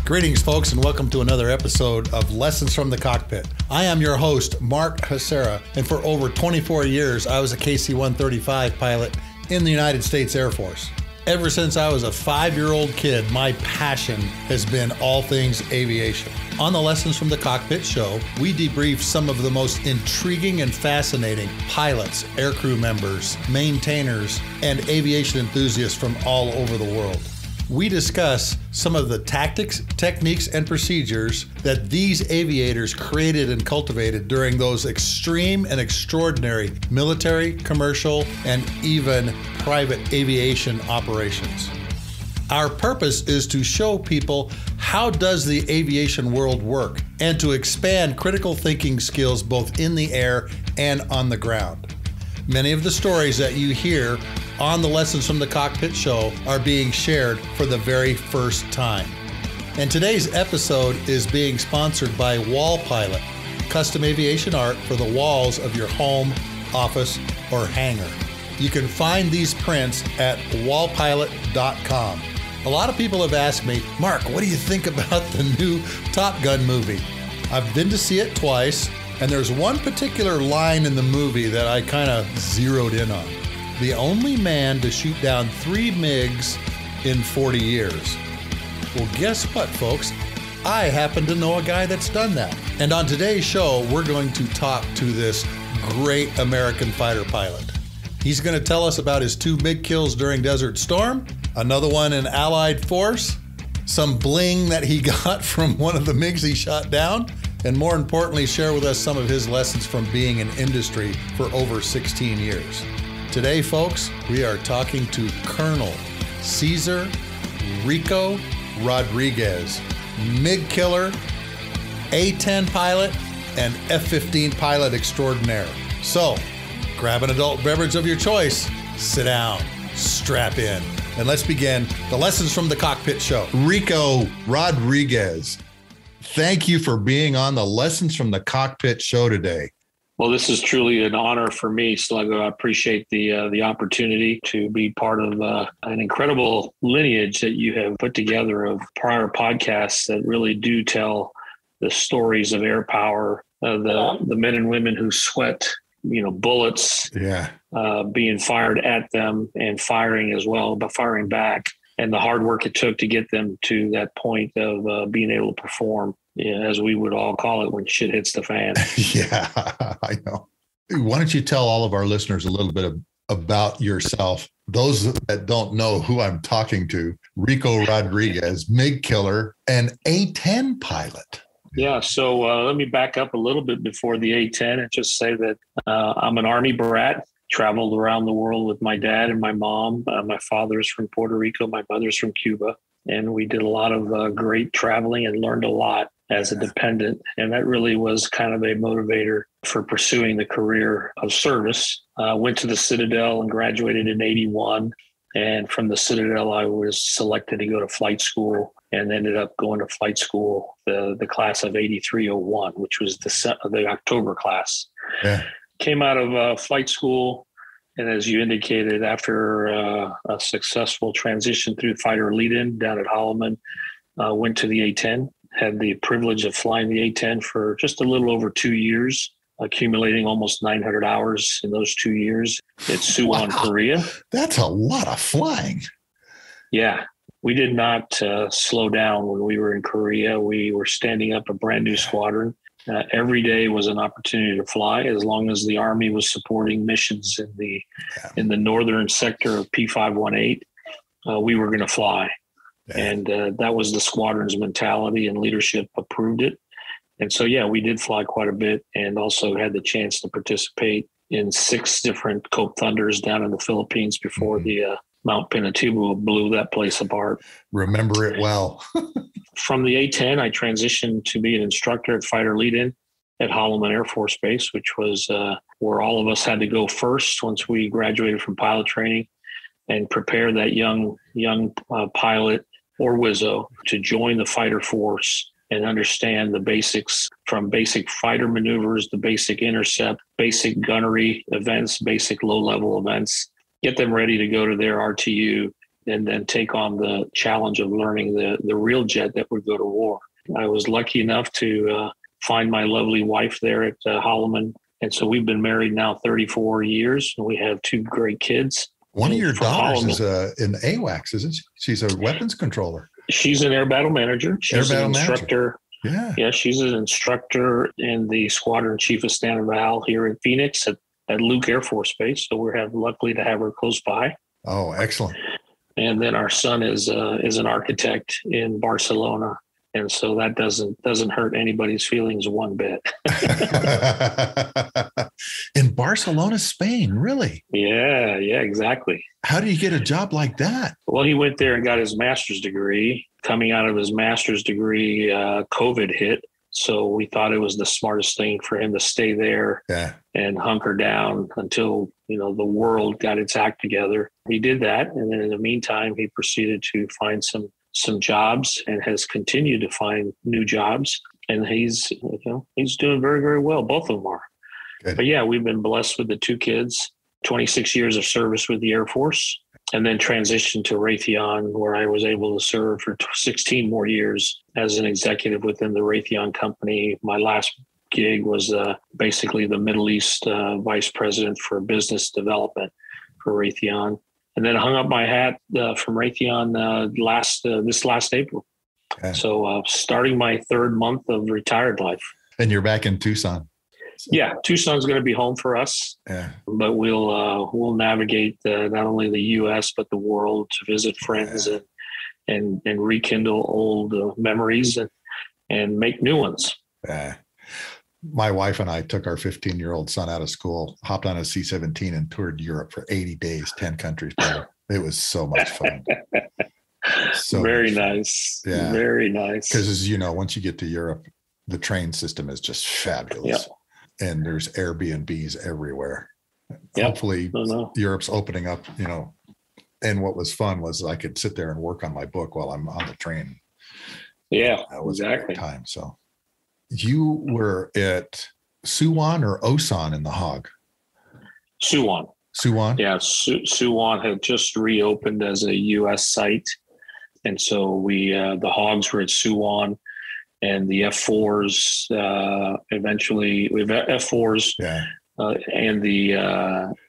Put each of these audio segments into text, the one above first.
Greetings, folks, and welcome to another episode of Lessons from the Cockpit. I am your host, Mark Hasera, and for over 24 years, I was a KC-135 pilot in the United States Air Force. Ever since I was a 5-year-old kid, my passion has been all things aviation. On the Lessons from the Cockpit show, we debrief some of the most intriguing and fascinating pilots, aircrew members, maintainers, and aviation enthusiasts from all over the world. We discuss some of the tactics, techniques, and procedures that these aviators created and cultivated during those extreme and extraordinary military, commercial, and even private aviation operations. Our purpose is to show people how does the aviation world work and to expand critical thinking skills both in the air and on the ground. Many of the stories that you hear on the Lessons from the Cockpit show are being shared for the very first time. And today's episode is being sponsored by Wall Pilot, custom aviation art for the walls of your home, office, or hangar. You can find these prints at wallpilot.com. A lot of people have asked me, Mark, what do you think about the new Top Gun movie? I've been to see it twice, and there's one particular line in the movie that I kind of zeroed in on. The only man to shoot down 3 MiGs in 40 years. Well, guess what, folks? I happen to know a guy that's done that. And on today's show, we're going to talk to this great American fighter pilot. He's going to tell us about his 2 MiG kills during Desert Storm, another one in Allied Force, some bling that he got from one of the MiGs he shot down, and more importantly, share with us some of his lessons from being in industry for over 16 years. Today, folks, we are talking to Colonel Cesar Rico Rodriguez, MiG killer, A-10 pilot, and F-15 pilot extraordinaire. So, grab an adult beverage of your choice, sit down, strap in, and let's begin the Lessons from the Cockpit show. Rico Rodriguez, thank you for being on the Lessons from the Cockpit show today. Well, this is truly an honor for me, Sluggo. I appreciate the opportunity to be part of an incredible lineage that you have put together of prior podcasts that really do tell the stories of air power, the men and women who sweat, bullets being fired at them and firing as well, but firing back, and the hard work it took to get them to that point of being able to perform. Yeah, as we would all call it when shit hits the fan. Yeah, I know. Why don't you tell all of our listeners a little bit about yourself? Those that don't know who I'm talking to, Rico Rodriguez, MiG killer, and A-10 pilot. Yeah, so let me back up a little bit before the A-10 and just say that I'm an Army brat, traveled around the world with my dad and my mom. My father's from Puerto Rico, my mother's from Cuba. And we did a lot of great traveling and learned a lot as a dependent. And that really was kind of a motivator for pursuing the career of service. Went to the Citadel and graduated in 81. And from the Citadel, I was selected to go to flight school and ended up going to flight school, the class of 8301, which was the October class. Yeah. Came out of flight school. And as you indicated, after a successful transition through fighter lead-in down at Holloman, went to the A-10, had the privilege of flying the A-10 for just a little over 2 years, accumulating almost 900 hours in those 2 years at Suwon, Korea. That's a lot of flying. Yeah. We did not slow down when we were in Korea. We were standing up a brand new squadron. Every day was an opportunity to fly, as long as the Army was supporting missions in the northern sector of P518. We were going to fly, and that was the squadron's mentality, and leadership approved it. And so, we did fly quite a bit, and also had the chance to participate in 6 different Cope Thunders down in the Philippines before the Mount Pinatubo blew that place apart. Remember it well. From the A-10, I transitioned to be an instructor at Fighter Lead-In at Holloman Air Force Base, which was where all of us had to go first once we graduated from pilot training, and prepare that young pilot or Wizzo to join the fighter force and understand the basics, from basic fighter maneuvers, the basic intercept, basic gunnery events, basic low-level events, get them ready to go to their RTU and then take on the challenge of learning the real jet that would go to war. I was lucky enough to find my lovely wife there at Holloman. And so we've been married now 34 years, and we have 2 great kids. One of your daughters is in AWACS, isn't she? She's a weapons controller. She's an air battle manager. She's an instructor. Yeah, she's an instructor in the Squadron Chief of Stand and Val here in Phoenix at Luke Air Force Base. So we're luckily to have her close by. Oh, excellent. And then our son is an architect in Barcelona. And so that doesn't hurt anybody's feelings one bit. In Barcelona, Spain, really? Yeah, exactly. How do you get a job like that? Well, he went there and got his master's degree. Coming out of his master's degree, COVID hit. So we thought it was the smartest thing for him to stay there and hunker down until, the world got its act together. He did that. And then in the meantime, he proceeded to find some jobs and has continued to find new jobs. And he's doing very, very well. Both of them are. Good. But yeah, we've been blessed with the 2 kids, 26 years of service with the Air Force, and then transitioned to Raytheon, where I was able to serve for 16 more years as an executive within the Raytheon company. My last gig was basically the Middle East vice president for business development for Raytheon. And then I hung up my hat from Raytheon this last April. Okay. So starting my 3rd month of retired life. And you're back in Tucson. So. Yeah, Tucson's going to be home for us. Yeah. But we'll navigate not only the U.S. but the world to visit friends and rekindle old memories and make new ones. Yeah. My wife and I took our 15-year-old son out of school, hopped on a C-17 and toured Europe for 80 days, 10 countries. It was so much fun. Very nice. Yeah. Very nice. Because as you know, once you get to Europe, the train system is just fabulous. Yep. And there's Airbnbs everywhere. Yep. Hopefully Europe's opening up, and what was fun was I could sit there and work on my book while I'm on the train. Yeah, that was exactly. A great time. So you were at Suwon or Osan in the Hog? Suwon. Suwon? Yeah, Suwon had just reopened as a U.S. site. And so we, the Hogs were at Suwon, and the F4s eventually, we've F4s and the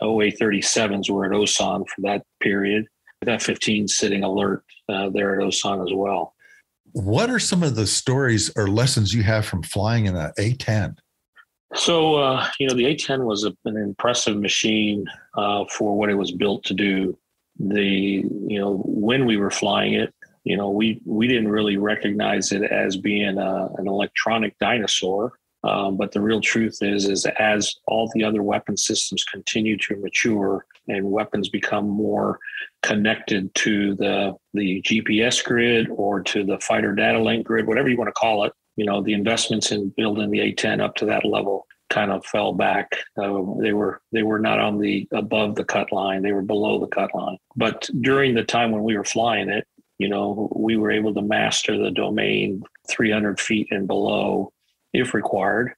OA-37s were at Osan for that period. That F-15 sitting alert there at Osan as well. What are some of the stories or lessons you have from flying in an A-10? So, the A-10 was an impressive machine for what it was built to do. When we were flying it, we didn't really recognize it as being an electronic dinosaur. But the real truth is as all the other weapon systems continue to mature and weapons become more connected to the GPS grid or to the fighter data link grid, whatever you want to call it, the investments in building the A-10 up to that level kind of fell back. They were not on the above the cut line; they were below the cut line. But during the time when we were flying it, we were able to master the domain 300 feet and below, if required.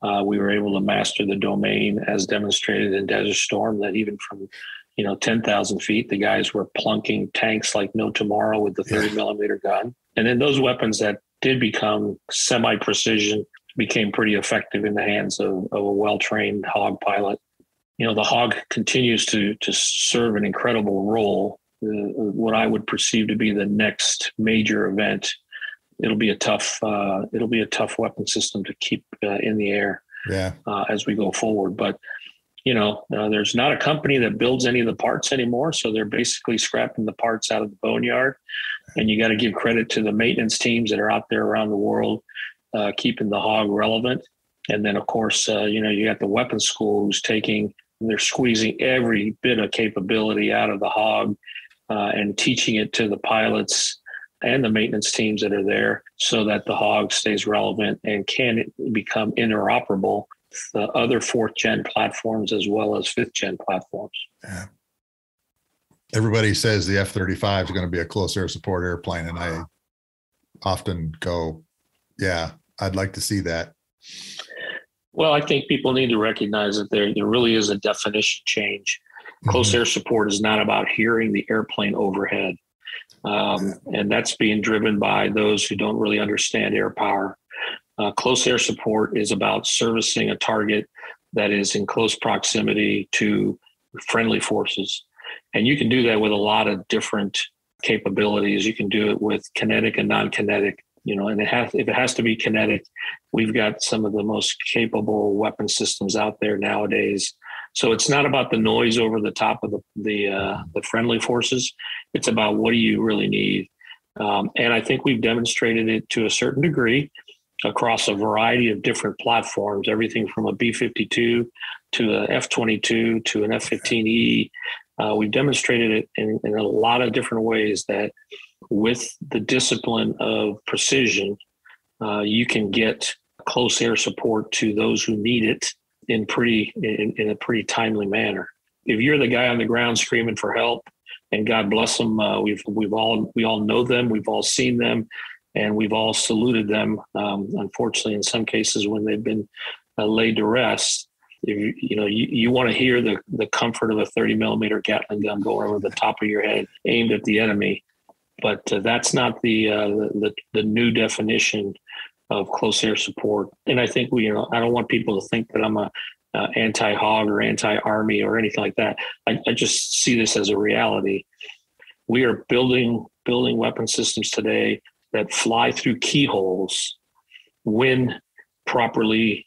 We were able to master the domain as demonstrated in Desert Storm, that even from 10,000 feet, the guys were plunking tanks like no tomorrow with the 30 millimeter gun. And then those weapons that did become semi-precision became pretty effective in the hands of a well-trained Hog pilot. The Hog continues to serve an incredible role. What I would perceive to be the next major event. It'll be a tough weapon system to keep in the air as we go forward. But there's not a company that builds any of the parts anymore, so they're basically scrapping the parts out of the boneyard. And you got to give credit to the maintenance teams that are out there around the world, keeping the Hog relevant. And then, of course, you got the weapons school they're squeezing every bit of capability out of the Hog and teaching it to the pilots and the maintenance teams that are there, so that the Hog stays relevant and can become interoperable with the other 4th gen platforms as well as 5th gen platforms. Yeah. Everybody says the F-35 is going to be a close air support airplane, and I often go, yeah, I'd like to see that. Well, I think people need to recognize that there really is a definition change. Close air support is not about hearing the airplane overhead. And that's being driven by those who don't really understand air power. Close air support is about servicing a target that is in close proximity to friendly forces. And you can do that with a lot of different capabilities. You can do it with kinetic and non-kinetic, and if it has to be kinetic, we've got some of the most capable weapon systems out there nowadays. So it's not about the noise over the top of the friendly forces. It's about what do you really need. And I think we've demonstrated it to a certain degree across a variety of different platforms, everything from a B-52 to a F-22 to an F-15E. We've demonstrated it in a lot of different ways that with the discipline of precision, you can get close air support to those who need it in a pretty timely manner. If you're the guy on the ground screaming for help, and God bless them, we all know them, we've all seen them, and we've all saluted them. Unfortunately, in some cases, when they've been laid to rest, you want to hear the comfort of a 30 millimeter Gatling gun going over the top of your head, aimed at the enemy. But that's not the new definition of close air support. And I think I don't want people to think that I'm a anti-hog or anti-army or anything like that. I just see this as a reality. We are building weapon systems today that fly through keyholes when properly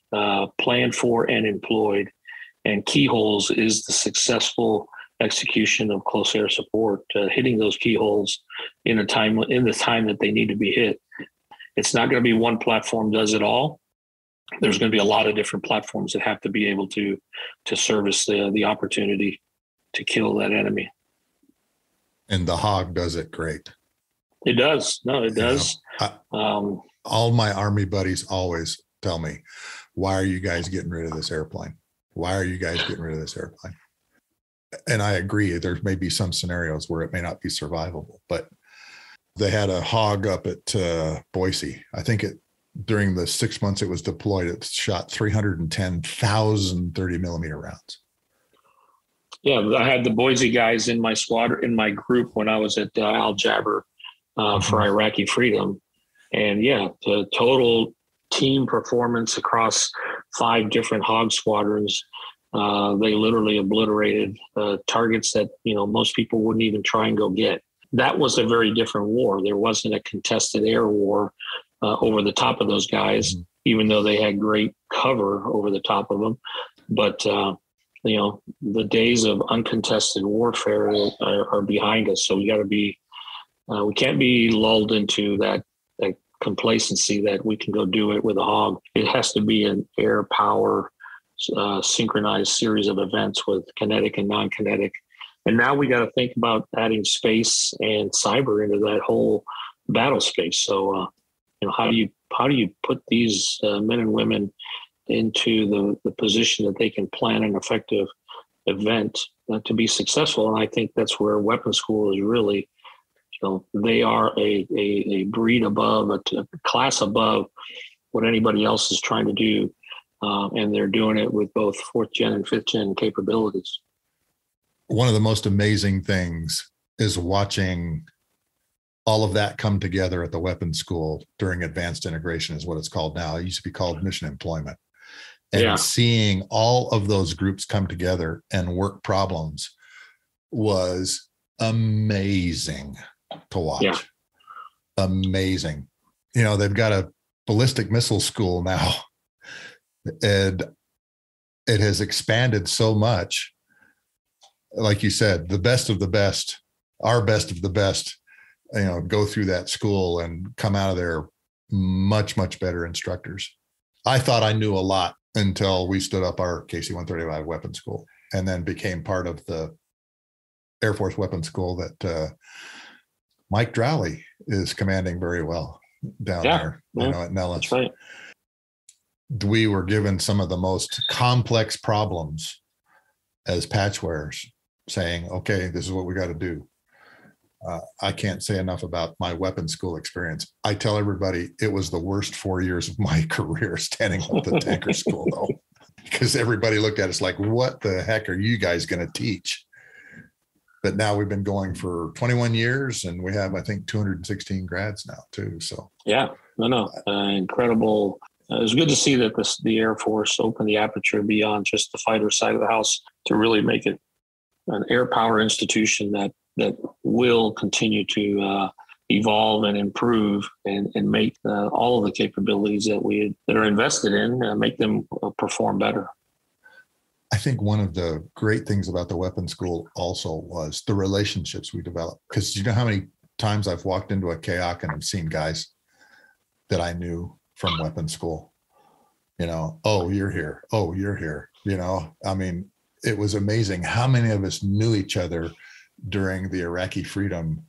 planned for and employed. And keyholes is the successful execution of close air support, hitting those keyholes in the time that they need to be hit. It's not going to be one platform does it all. There's going to be a lot of different platforms that have to be able to service the opportunity to kill that enemy. And the Hog does it great. It does. No, it does. All my Army buddies always tell me, why are you guys getting rid of this airplane? Why are you guys getting rid of this airplane? And I agree, there may be some scenarios where it may not be survivable, but they had a Hog up at Boise. I think during the 6 months it was deployed, it shot 310,000 30 millimeter rounds. Yeah, I had the Boise guys in my squadron, in my group when I was at Al Jaber for Iraqi freedom. And yeah, the total team performance across 5 different Hog squadrons, they literally obliterated targets that, most people wouldn't even try and go get. That was a very different war. There wasn't a contested air war over the top of those guys, even though they had great cover over the top of them. But, the days of uncontested warfare are behind us. So we can't be lulled into that complacency that we can go do it with a Hog. It has to be an air power synchronized series of events with kinetic and non-kinetic. And now we got to think about adding space and cyber into that whole battle space. So, how do you put these men and women into the position that they can plan an effective event to be successful? And I think that's where weapon school is really, they are a breed above, a class above what anybody else is trying to do. And they're doing it with both 4th gen and 5th gen capabilities. One of the most amazing things is watching all of that come together at the weapons school during advanced integration is what it's called now. It used to be called mission employment. And seeing all of those groups come together and work problems was amazing to watch. Yeah. Amazing. They've got a ballistic missile school now, and it has expanded so much. Like you said, the best of the best, our best of the best, go through that school and come out of there much, much better instructors. I thought I knew a lot until we stood up our KC-135 weapons school and then became part of the Air Force weapons school that Mike Drowley is commanding very well down there, at Nellis. That's right. We were given some of the most complex problems as patch wearers, saying, okay, this is what we got to do. I can't say enough about my weapons school experience. I tell everybody it was the worst 4 years of my career standing up the tanker school, though, because everybody looked at us like, what the heck are you guys going to teach? but now we've been going for 21 years and we have, I think, 216 grads now too. So yeah, incredible. It was good to see that the Air Force opened the aperture beyond just the fighter side of the house to really make it an air power institution that will continue to evolve and improve and make all of the capabilities that are invested in make them perform better. I think one of the great things about the weapons school also was the relationships we developed. Because you know how many times I've walked into a KAOC and I've seen guys that I knew from weapons school, oh, you're here. Oh, you're here. I mean, it was amazing how many of us knew each other during the Iraqi freedom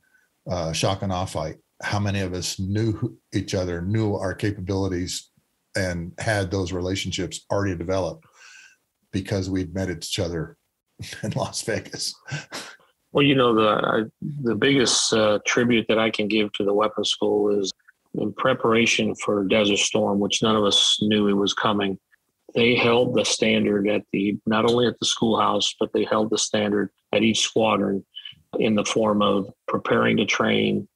shock and awe fight. How many of us knew each other, knew our capabilities, and had those relationships already developed because we'd met each other in Las Vegas. Well, the biggest tribute that I can give to the weapons school is in preparation for Desert Storm, which none of us knew it was coming. They held the standard not only at the schoolhouse, but they held the standard at each squadron in the form of preparing to train,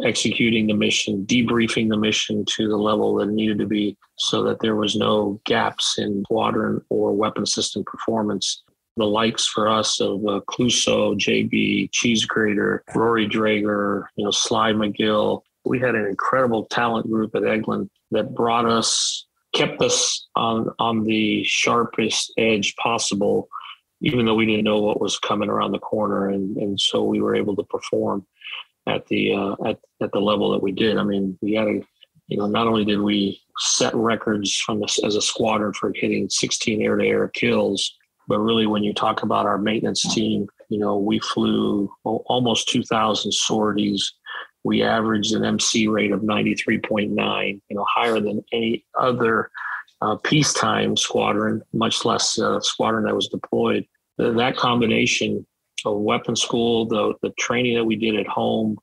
executing the mission, debriefing the mission to the level that it needed to be so that there was no gaps in squadron or weapon system performance. The likes for us of Clouseau, JB, Cheese Grater, Rory Drager, Sly McGill. We had an incredible talent group at Eglin that kept us on the sharpest edge possible, even though we didn't know what was coming around the corner. And so we were able to perform at the level that we did. I mean, we had not only did we set records as a squadron for hitting 16 air-to-air kills, but really when you talk about our maintenance team, we flew almost 2,000 sorties. We averaged an MC rate of 93.9, higher than any other peacetime squadron, much less squadron that was deployed. That combination of weapons school, the training that we did at home,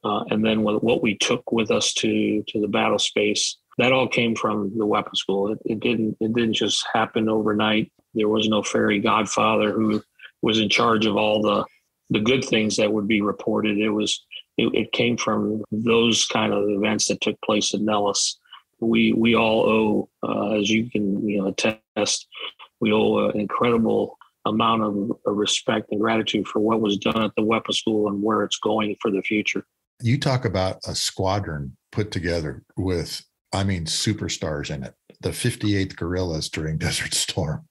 and then what we took with us to the battle space, that all came from the weapons school. It didn't just happen overnight. There was no fairy godfather who was in charge of all the good things that would be reported. It came from those kind of events that took place at Nellis. We all owe, as you can attest, we owe an incredible amount of respect and gratitude for what was done at the weapons school and where it's going for the future. You talk about a squadron put together with, superstars in it. The 58th Guerrillas during Desert Storm.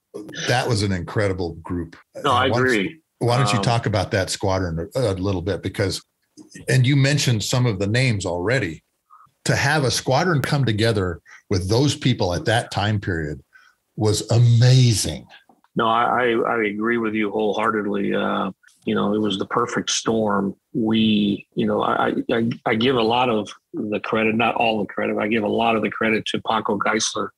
That was an incredible group. No, I agree. Why don't you talk about that squadron a little bit? And you mentioned some of the names already. To have a squadron come together with those people at that time period was amazing. No, I agree with you wholeheartedly. It was the perfect storm. I give a lot of the credit, not all the credit. I give a lot of the credit to Paco Geisler,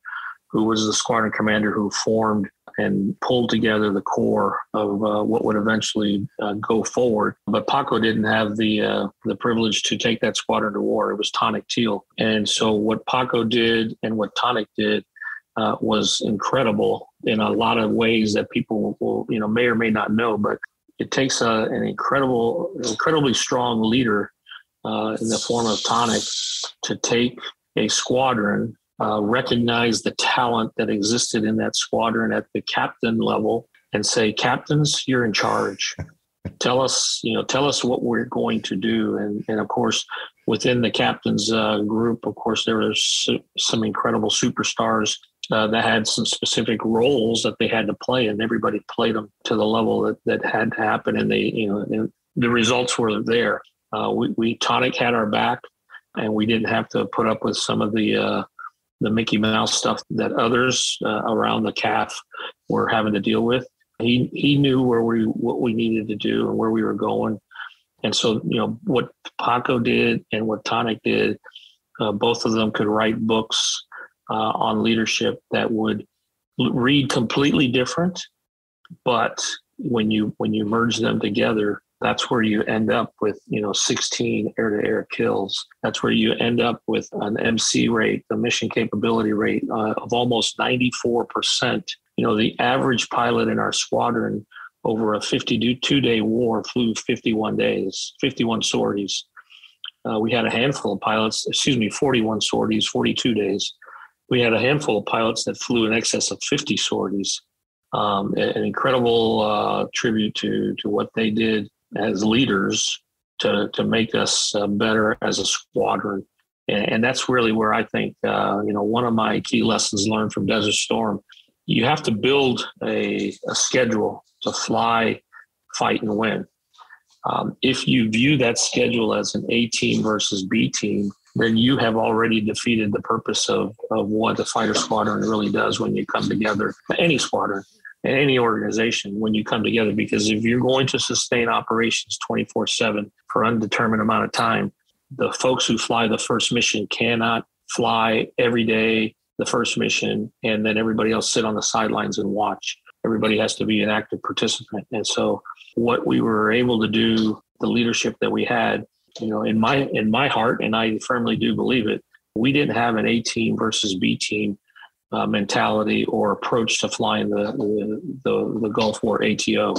who was the squadron commander who formed and pulled together the core of what would eventually go forward. But Paco didn't have the privilege to take that squadron to war. It was Tonic Teal. And so what Paco did and what Tonic did was incredible in a lot of ways that people will, may or may not know. But it takes an incredibly strong leader in the form of Tonic to take a squadron, recognize the talent that existed in that squadron at the captain level and say, captains, you're in charge. Tell us what we're going to do. And of course, within the captain's group, of course, there were some incredible superstars that had some specific roles that they had to play, and everybody played them to the level that had to happen. And and the results were there. Tonic had our back, and we didn't have to put up with some of the Mickey Mouse stuff that others around the CAF were having to deal with. He knew what we needed to do and where we were going. And so, what Paco did and what Tonic did, both of them could write books on leadership that would read completely different. But when you merge them together, that's where you end up with, 16 air-to-air kills. That's where you end up with an MC rate, the mission capability rate of almost 94%. The average pilot in our squadron over a 52-day war, flew 51 days, 51 sorties. We had a handful of pilots, 41 sorties, 42 days. We had a handful of pilots that flew in excess of 50 sorties. An incredible tribute to what they did as leaders to make us better as a squadron. And that's really where I think, one of my key lessons learned from Desert Storm, you have to build a schedule to fly, fight, and win. If you view that schedule as an A team versus B team, then you have already defeated the purpose of what a fighter squadron really does when you come together. Any squadron, any organization, when you come together, because if you're going to sustain operations 24/7 for undetermined amount of time, the folks who fly the first mission cannot fly every day the first mission and then everybody else sit on the sidelines and watch. Everybody has to be an active participant. And so what we were able to do, the leadership that we had, in my heart, and I firmly do believe it, we didn't have an A team versus B team mentality or approach to flying the Gulf War ATO.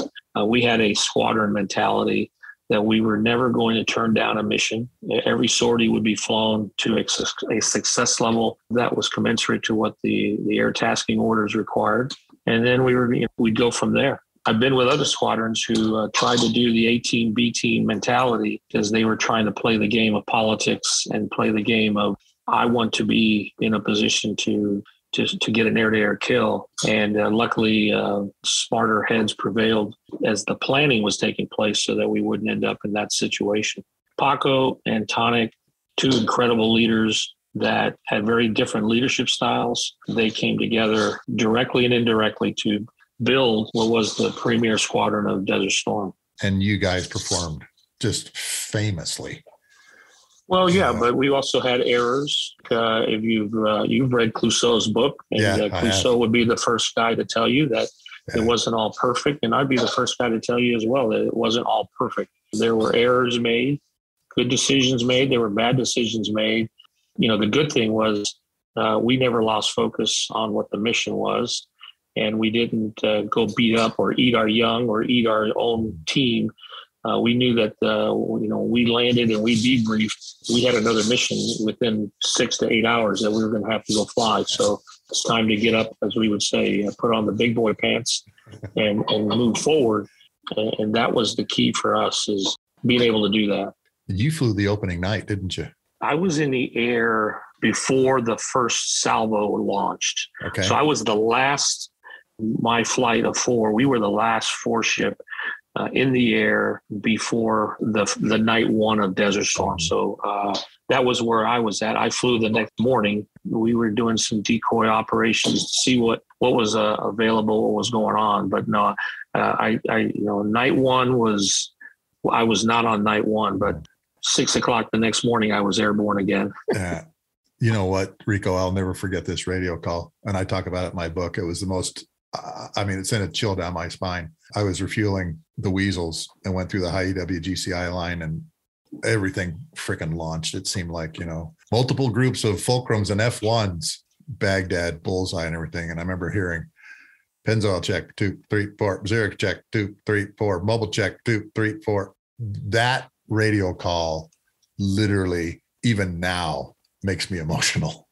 We had a squadron mentality that we were never going to turn down a mission. Every sortie would be flown to a success level that was commensurate to what the air tasking orders required. And then we'd go from there. I've been with other squadrons who tried to do the A team, B team mentality because they were trying to play the game of politics and play the game of, I want to be in a position to get an air-to-air kill. And luckily, smarter heads prevailed as the planning was taking place so that we wouldn't end up in that situation. Paco and Tonic, two incredible leaders that had very different leadership styles. They came together directly and indirectly to build what was the premier squadron of Desert Storm. And you guys performed just famously. Well, yeah, but we also had errors. If you've read Clouseau's book, and Clouseau would be the first guy to tell you that it wasn't all perfect, and I'd be the first guy to tell you as well that it wasn't all perfect. There were errors made, good decisions made. There were bad decisions made. The good thing was we never lost focus on what the mission was, and we didn't go beat up or eat our young or eat our own team. We knew that, we landed and we debriefed. We had another mission within 6 to 8 hours that we were going to have to go fly. So it's time to get up, as we would say, put on the big boy pants and move forward. And that was the key for us, is being able to do that. You flew the opening night, didn't you? I was in the air before the first salvo launched. Okay. So I was the last, my flight of 4, we were the last 4 ship in the air before the night 1 of Desert Storm. So that was where I was at. I flew the next morning. We were doing some decoy operations to see what was available, what was going on. But no, night 1 was, I was not on night 1, but 6 o'clock the next morning, I was airborne again. You know what, Rico, I'll never forget this radio call. And I talk about it in my book. It was the most, it sent a chill down my spine. I was refueling the Weasels and went through the high EW GCI line, and everything freaking launched. It seemed like, multiple groups of Fulcrums and F1s, Baghdad, Bullseye, and everything. And I remember hearing Pennzoil check 2, 3, 4, Zurich check 2, 3, 4, mobile check 2, 3, 4. That radio call literally, even now, makes me emotional.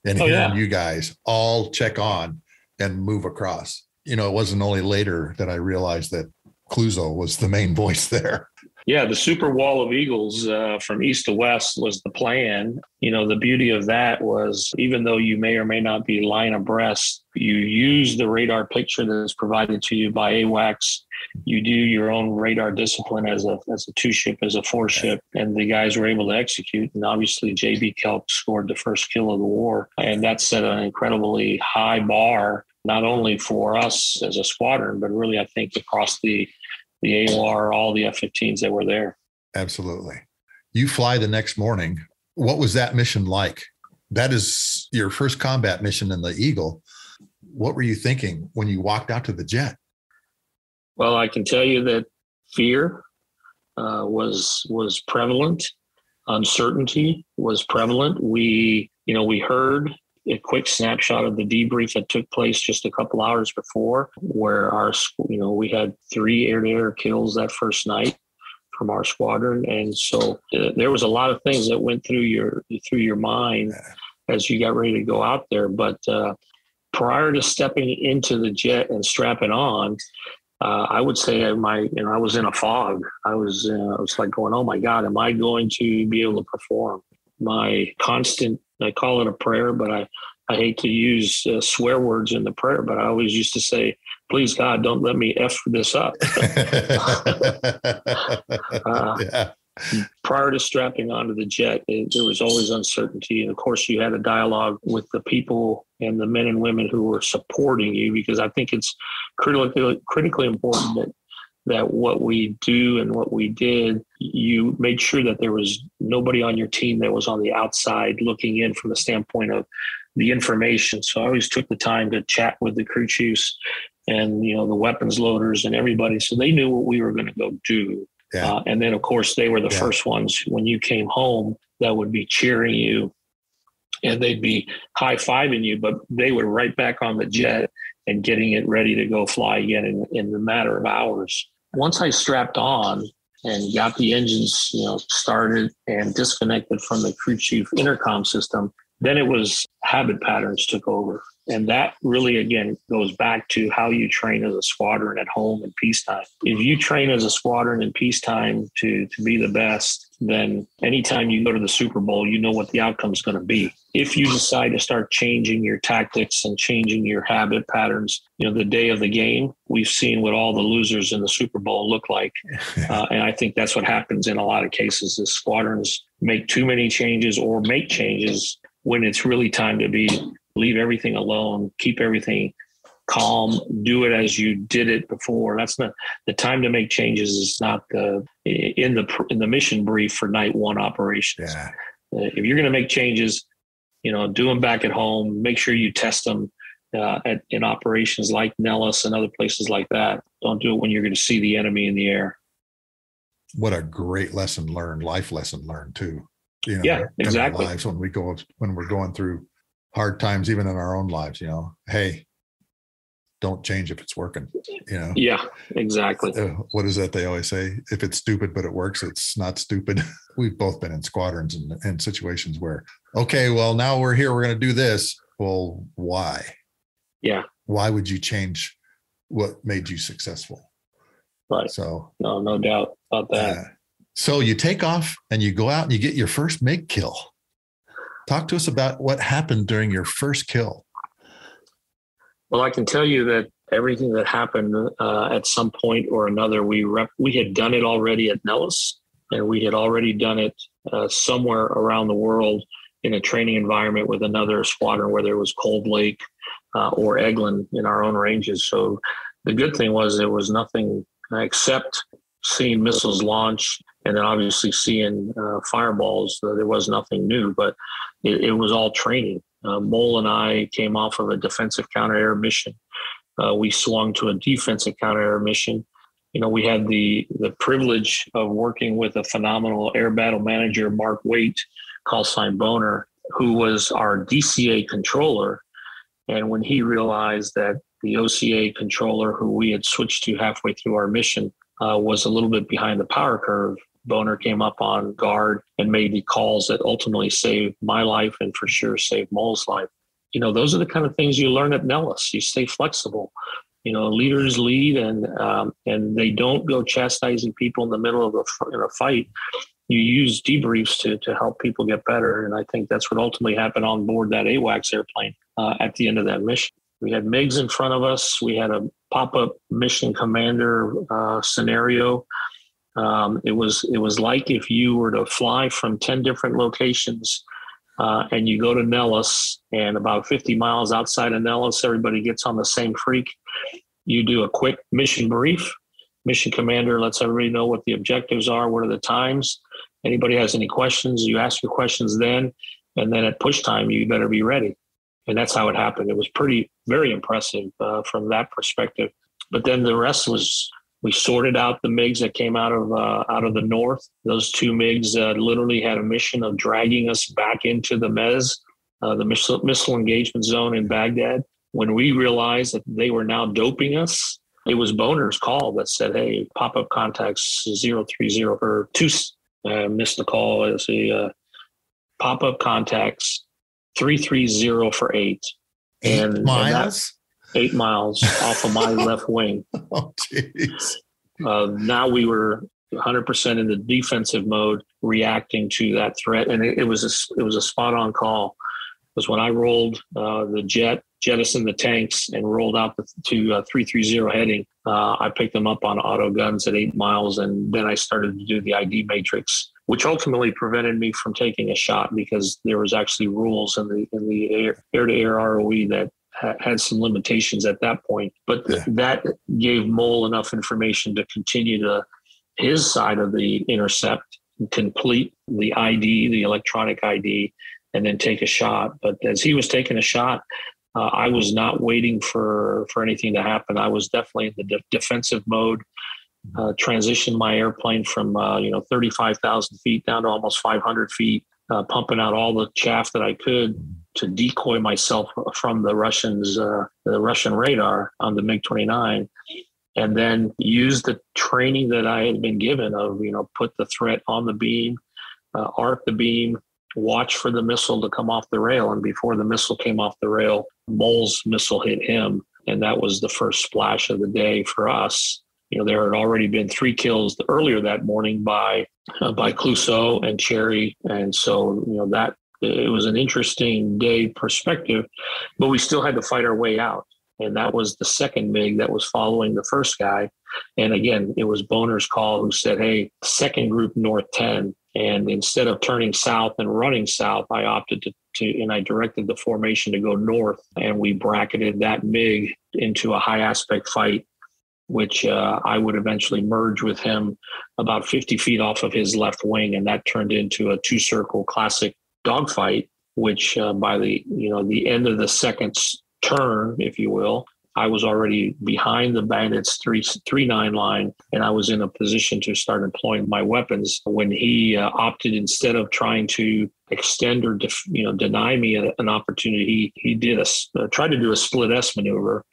And hearing you guys all check on and move across. It wasn't only later that I realized that Clouseau was the main voice there. Yeah, the super wall of eagles from east to west was the plan. The beauty of that was, even though you may or may not be line abreast, you use the radar picture that is provided to you by AWACS. You do your own radar discipline as a 2-ship, as a 4-ship, and the guys were able to execute. And obviously, JB Kelp scored the first kill of the war, and that set an incredibly high bar, not only for us as a squadron, but really, I think, across the AOR, all the F-15s that were there. Absolutely. You fly the next morning. What was that mission like? That is your first combat mission in the Eagle. What were you thinking when you walked out to the jet? Well, I can tell you that fear was prevalent. Uncertainty was prevalent. We heard a quick snapshot of the debrief that took place just a couple hours before, where we had 3 air-to-air kills that first night from our squadron. And so there was a lot of things that went through your mind as you got ready to go out there. But prior to stepping into the jet and strapping on, I would say I was in a fog. I was like going, oh my God, am I going to be able to perform? My constant, I call it a prayer, but I hate to use swear words in the prayer, but I always used to say, please God, don't let me F this up. Yeah. Prior to strapping onto the jet, there was always uncertainty. And of course, you had a dialogue with the people and the men and women who were supporting you, because I think it's critically important that what we do and what we did, you made sure that there was nobody on your team that was on the outside looking in from the standpoint of the information. So I always took the time to chat with the crew chiefs and, the weapons loaders and everybody, so they knew what we were going to go do. Yeah. And then, of course, they were the first ones when you came home that would be cheering you, and they'd be high-fiving you, but they were right back on the jet and getting it ready to go fly again in a matter of hours. Once I strapped on and got the engines, started and disconnected from the crew chief intercom system, then it was habit patterns took over. And that really, again, goes back to how you train as a squadron at home in peacetime. If you train as a squadron in peacetime to be the best, then anytime you go to the Super Bowl, you know what the outcome is going to be. If you decide to start changing your tactics and changing your habit patterns, the day of the game, we've seen what all the losers in the Super Bowl look like. And I think that's what happens in a lot of cases is squadrons make too many changes or make changes when it's really time to leave everything alone, keep everything calm, do it as you did it before. That's not the time to make changes. Is not in the mission brief for night one operations. Yeah. If you're going to make changes, do them back at home. Make sure you test them in operations like Nellis and other places like that. Don't do it when you're going to see the enemy in the air. What a great lesson learned, life lesson learned too. Yeah, exactly. In our lives when we're going through hard times, even in our own lives, hey, don't change if it's working, Yeah, exactly. What is that they always say? If it's stupid, but it works, it's not stupid. We've both been in squadrons and situations where, okay, well, now we're here, we're going to do this. Well, why? Yeah. Why would you change what made you successful? Right. So no doubt about that. So you take off and you go out and you get your first MiG kill. Talk to us about what happened during your first kill. Well, I can tell you that everything that happened at some point or another, we had done it already at Nellis, and we had already done it somewhere around the world in a training environment with another squadron, whether it was Cold Lake or Eglin in our own ranges. So the good thing was there was nothing except seeing missiles launch and then obviously seeing fireballs. There was nothing new, but it was all training. Mole and I came off of a defensive counter-air mission. We swung to a defensive counter-air mission. We had the privilege of working with a phenomenal air battle manager, Mark Waite, call sign Boner, who was our DCA controller. And when he realized that the OCA controller, who we had switched to halfway through our mission, was a little bit behind the power curve, Boner came up on guard and made the calls that ultimately saved my life and for sure saved Mole's life. Those are the kind of things you learn at Nellis. You stay flexible. Leaders lead, and they don't go chastising people in the middle of a fight. You use debriefs to help people get better, and I think that's what ultimately happened on board that AWACS airplane at the end of that mission. We had MiGs in front of us. We had a pop-up mission commander scenario. It was like if you were to fly from 10 different locations and you go to Nellis, and about 50 miles outside of Nellis, everybody gets on the same freak. You do a quick mission brief. Mission commander lets everybody know what the objectives are, what are the times. Anybody has any questions, you ask your questions then, and then at push time, you better be ready. And that's how it happened. It was very impressive from that perspective. But then the rest was, we sorted out the MiGs that came out of the north. Those 2 MiGs literally had a mission of dragging us back into the mez the missile engagement zone in Baghdad. When we realized that they were now doping us, it was Boner's call that said, hey, pop-up contacts 030 or two, missed the call as a pop-up contacts 330 for 8. 8 miles? 8 miles off of my left wing. Oh, jeez. Now we were 100% in the defensive mode, reacting to that threat, and it was a spot-on call. Because when I rolled the jettisoned the tanks, and rolled out to 330 heading, I picked them up on auto guns at 8 miles, and then I started to do the ID matrix, which ultimately prevented me from taking a shot because there was actually rules in the air-to-air ROE that had some limitations at that point. But that gave Mole enough information to continue his side of the intercept, complete the ID, the electronic ID, and then take a shot. But as he was taking a shot, I was not waiting for anything to happen. I was definitely in the defensive mode, transitioned my airplane from 35,000 feet down to almost 500 feet, pumping out all the chaff that I could to decoy myself from the Russian radar on the MiG-29, and then use the training that I had been given of, put the threat on the beam, arc the beam, watch for the missile to come off the rail. And before the missile came off the rail, Mole's missile hit him. And that was the first splash of the day for us. There had already been 3 kills earlier that morning by Clouseau and Cherry. And so, that it was an interesting day perspective, but we still had to fight our way out. And that was the second MiG that was following the first guy. And again, it was Boner's call who said, hey, second group north 10. And instead of turning south and running south, I opted and I directed the formation to go north. And we bracketed that MiG into a high aspect fight, which I would eventually merge with him about 50 feet off of his left wing. And that turned into a 2-circle classic dogfight, which by the end of the second turn, if you will, I was already behind the bandits' 3-9 line, and I was in a position to start employing my weapons. When he opted, instead of trying to extend or deny me an opportunity, he did tried to do a split S maneuver,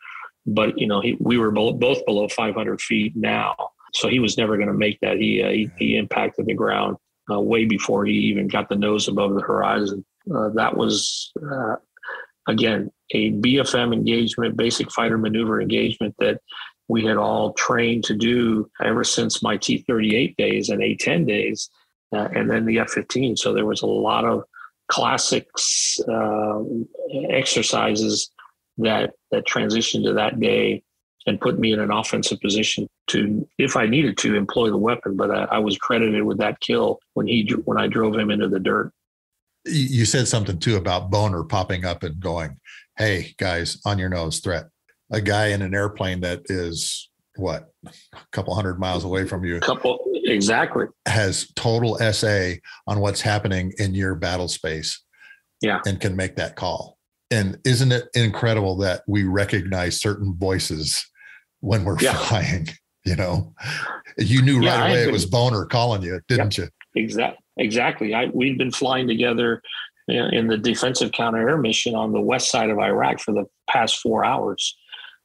but we were both below 500 feet now, so he was never going to make that. He impacted the ground way before he even got the nose above the horizon. That was again, a BFM engagement, basic fighter maneuver engagement, that we had all trained to do ever since my T-38 days and A-10 days, and then the F-15. So there was a lot of classics exercises that transitioned to that day and put me in an offensive position to, if I needed to, employ the weapon. But I was credited with that kill when I drove him into the dirt. You said something too about Boner popping up and going, hey guys, on your nose, threat. A guy in an airplane that is a couple hundred miles away from you. Exactly. Has total SA on what's happening in your battle space. Yeah. And can make that call. And isn't it incredible that we recognize certain voices when we're flying? You knew right away it was Boner calling you, didn't you? Exactly. We'd been flying together in the defensive counter-air mission on the west side of Iraq for the past 4 hours.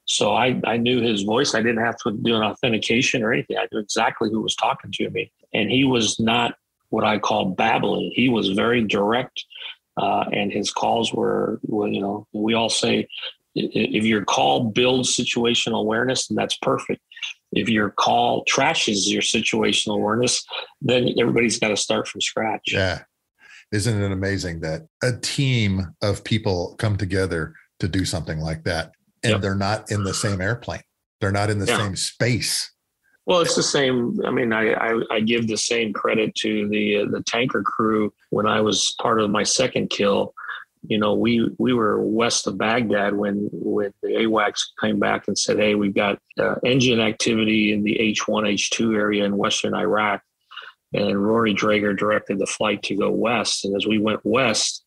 So I knew his voice. I didn't have to do an authentication or anything. I knew exactly who was talking to me. And he was not what I call babbling. He was very direct, and his calls were, we all say, if your call builds situational awareness, then that's perfect. If your call trashes your situational awareness, then everybody's got to start from scratch. Yeah. Isn't it amazing that a team of people come together to do something like that, and they're not in the same airplane? They're not in the same space. Well, it's the same. I mean, I give the same credit to the tanker crew. When I was part of my second kill, we were west of Baghdad when the AWACS came back and said, hey, we've got engine activity in the H1, H2 area in Western Iraq. And Rory Drager directed the flight to go west. And as we went west,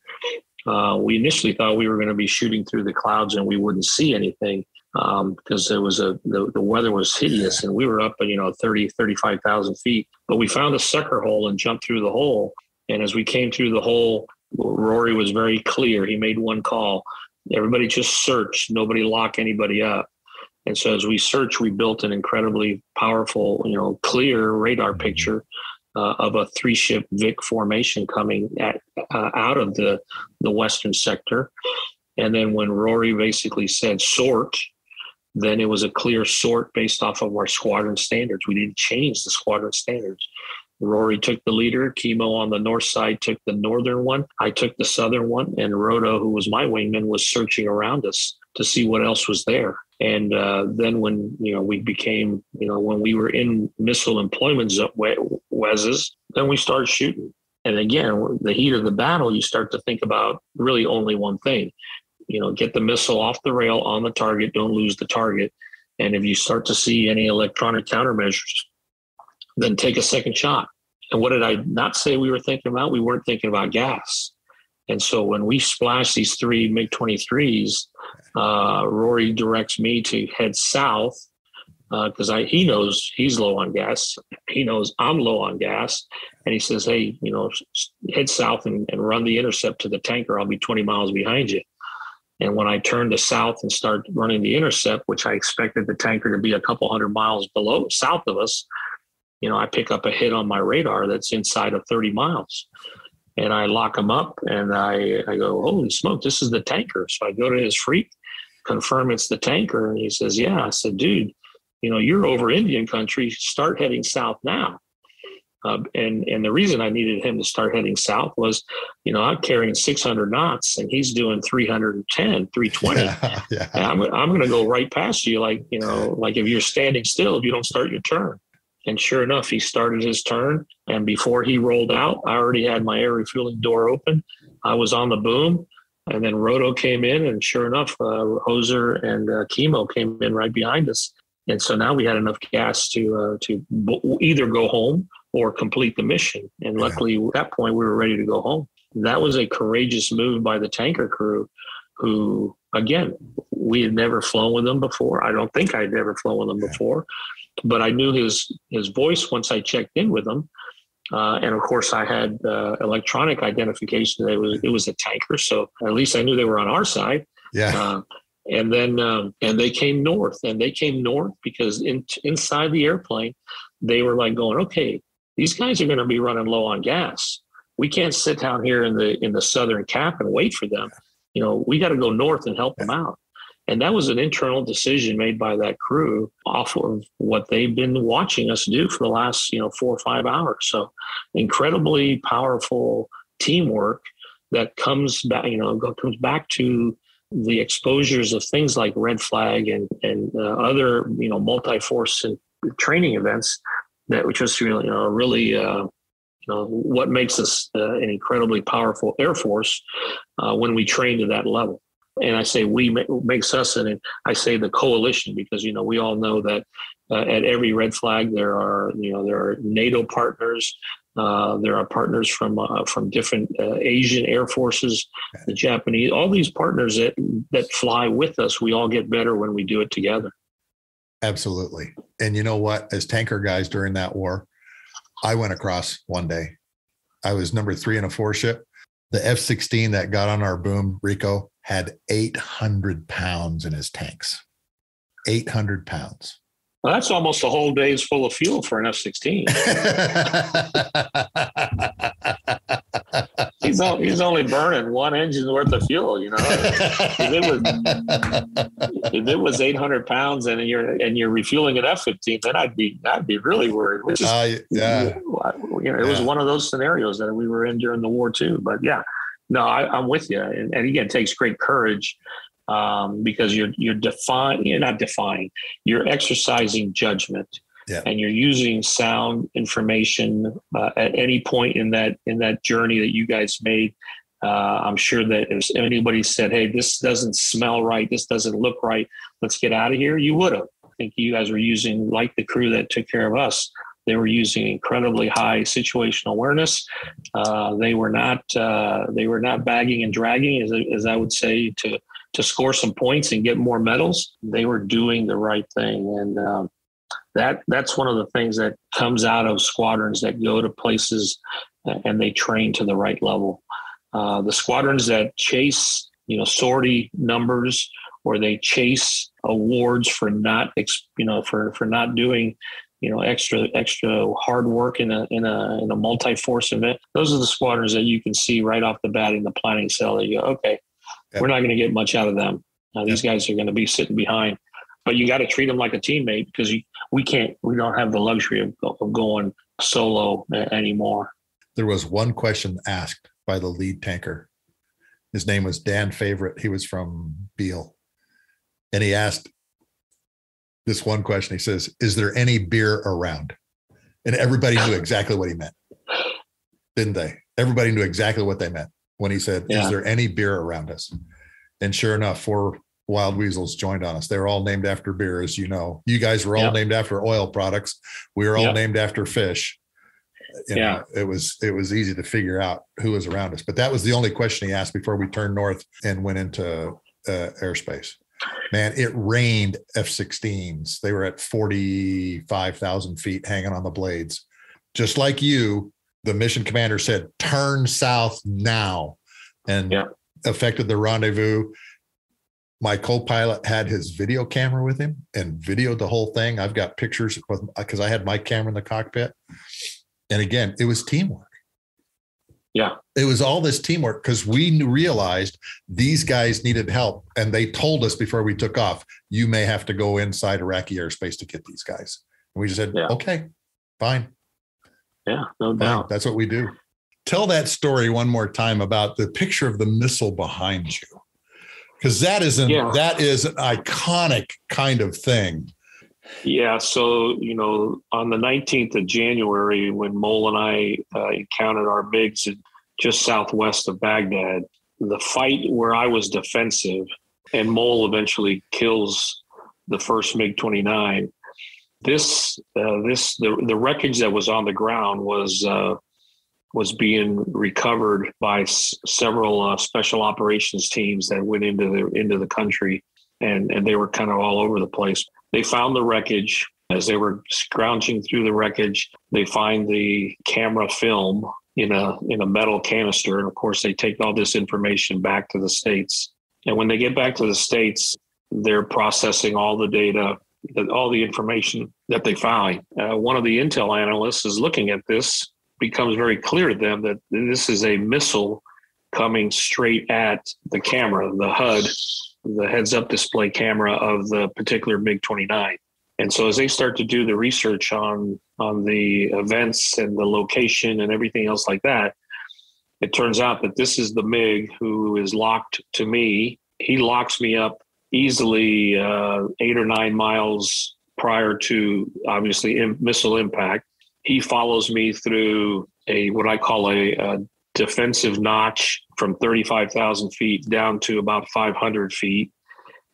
we initially thought we were going to be shooting through the clouds and we wouldn't see anything because there was the weather was hideous and we were up at 30, 35,000 feet. But we found a sucker hole and jumped through the hole. And as we came through the hole, Rory was very clear. He made one call. Everybody just search, nobody lock anybody up. And so as we searched, we built an incredibly powerful, clear radar picture of a 3-ship Vic formation coming out of the western sector. And then when Rory basically said sort, then it was a clear sort based off of our squadron standards. We didn't change the squadron standards. Rory took the leader. Chemo on the north side took the northern one. I took the southern one. And Roto, who was my wingman, was searching around us to see what else was there. And then when, we became, when we were in missile employment WESs, then we started shooting. And again, the heat of the battle, you start to think about really only one thing. Get the missile off the rail on the target, don't lose the target. And if you start to see any electronic countermeasures, then take a second shot. And what did I not say we were thinking about? We weren't thinking about gas. And so when we splash these 3 MiG-23s, Rory directs me to head south because he knows he's low on gas. He knows I'm low on gas. And he says, hey, head south and run the intercept to the tanker. I'll be 20 miles behind you. And when I turned to south and start running the intercept, which I expected the tanker to be a couple hundred miles south of us, I pick up a hit on my radar that's inside of 30 miles. And I lock him up and I go, holy smoke, this is the tanker. So I go to his freak, confirm it's the tanker. And he says, yeah. I said, dude, you're over Indian country. Start heading south now. And the reason I needed him to start heading south was, I'm carrying 600 knots and he's doing 310, 320. Yeah. And I'm going to go right past you. Like if you're standing still, if you don't start your turn. And sure enough, he started his turn. And before he rolled out, I already had my air refueling door open. I was on the boom. And then Roto came in. And sure enough, Hoser and Chemo came in right behind us. And so now we had enough gas to either go home or complete the mission. And luckily, at that point, we were ready to go home. That was a courageous move by the tanker crew who, again, we had never flown with them before. I don't think I'd ever flown with them before. But I knew his voice once I checked in with him. And of course, I had electronic identification that it was a tanker. So at least I knew they were on our side. Yeah. And then and they came north. And they came north because inside the airplane, they were like going, okay, these guys are going to be running low on gas. We can't sit down here in the southern cap and wait for them. We got to go north and help them out. And that was an internal decision made by that crew off of what they've been watching us do for the last, 4 or 5 hours. So incredibly powerful teamwork that comes back to the exposures of things like Red Flag and other, multi-force and training events that were just really what makes us an incredibly powerful Air Force when we train to that level. And I say makes us, and I say the coalition, because, we all know that at every Red Flag, there are NATO partners. There are partners from different Asian air forces, the Japanese, all these partners that fly with us. We all get better when we do it together. Absolutely. And you know what? As tanker guys during that war, I went across one day. I was number 3 in a 4-ship. The F-16 that got on our boom, Rico, had 800 pounds in his tanks. 800 pounds. Well, that's almost a whole day's full of fuel for an F-16. He's only burning one engine's worth of fuel, If it was 800 pounds and you're refueling an F-15, then I'd be really worried. It was one of those scenarios that we were in during the war too. But yeah, no, I'm with you. And again, it takes great courage because you're not defying, you're exercising judgment. Yeah. And you're using sound information at any point in that journey that you guys made. I'm sure that if anybody said, hey, this doesn't smell right, this doesn't look right, let's get out of here, you would have. I think you guys were using, like the crew that took care of us, they were using incredibly high situational awareness. They were not bagging and dragging, as I would say, to score some points and get more medals. They were doing the right thing. And that's one of the things that comes out of squadrons that go to places and they train to the right level. The squadrons that chase, sortie numbers, or they chase awards for not, for not doing, extra hard work in a multi-force event. Those are the squadrons that you can see right off the bat in the planning cell that you go, okay, we're not going to get much out of them. These guys are going to be sitting behind, but you got to treat them like a teammate, because we don't have the luxury of going solo anymore. There was one question asked by the lead tanker. His name was Dan Favorite. He was from Beale. And he asked this one question. He says, "Is there any beer around?" And everybody knew exactly what he meant. Didn't they? Everybody knew exactly what they meant when he said, "Is there any beer around us?" And sure enough, 4 wild weasels joined on us. They were all named after beer, as you know. You guys were all named after oil products. We were all named after fish. You know, it was easy to figure out who was around us. But that was the only question he asked before we turned north and went into airspace. Man, it rained F-16s. They were at 45,000 feet hanging on the blades. Just like you, the mission commander said, "Turn south now," and affected the rendezvous. My co-pilot had his video camera with him and videoed the whole thing. I've got pictures because I had my camera in the cockpit. And again, it was teamwork. Yeah. It was all this teamwork because we realized these guys needed help. And they told us before we took off, "You may have to go inside Iraqi airspace to get these guys." And we just said, okay, fine. Yeah, no doubt. That's what we do. Tell that story one more time about the picture of the missile behind you. Because that is an iconic kind of thing. Yeah. So, on the 19th of January, when Mole and I encountered our MiGs just southwest of Baghdad, the fight where I was defensive and Mole eventually kills the first MiG-29. The wreckage that was on the ground was being recovered by several special operations teams that went into the country, and they were kind of all over the place. They found the wreckage. As they were scrounging through the wreckage, they find the camera film in a metal canister, and of course they take all this information back to the States. And when they get back to the States, they're processing all the data, all the information that they found. One of the intel analysts is looking at this. Becomes very clear to them that this is a missile coming straight at the camera, the HUD, the heads-up display camera of the particular MiG-29. And so as they start to do the research on the events and the location and everything else like that, it turns out that this is the MiG who is locked to me. He locks me up easily 8 or 9 miles prior to, obviously, missile impact. He follows me through what I call a defensive notch from 35,000 feet down to about 500 feet.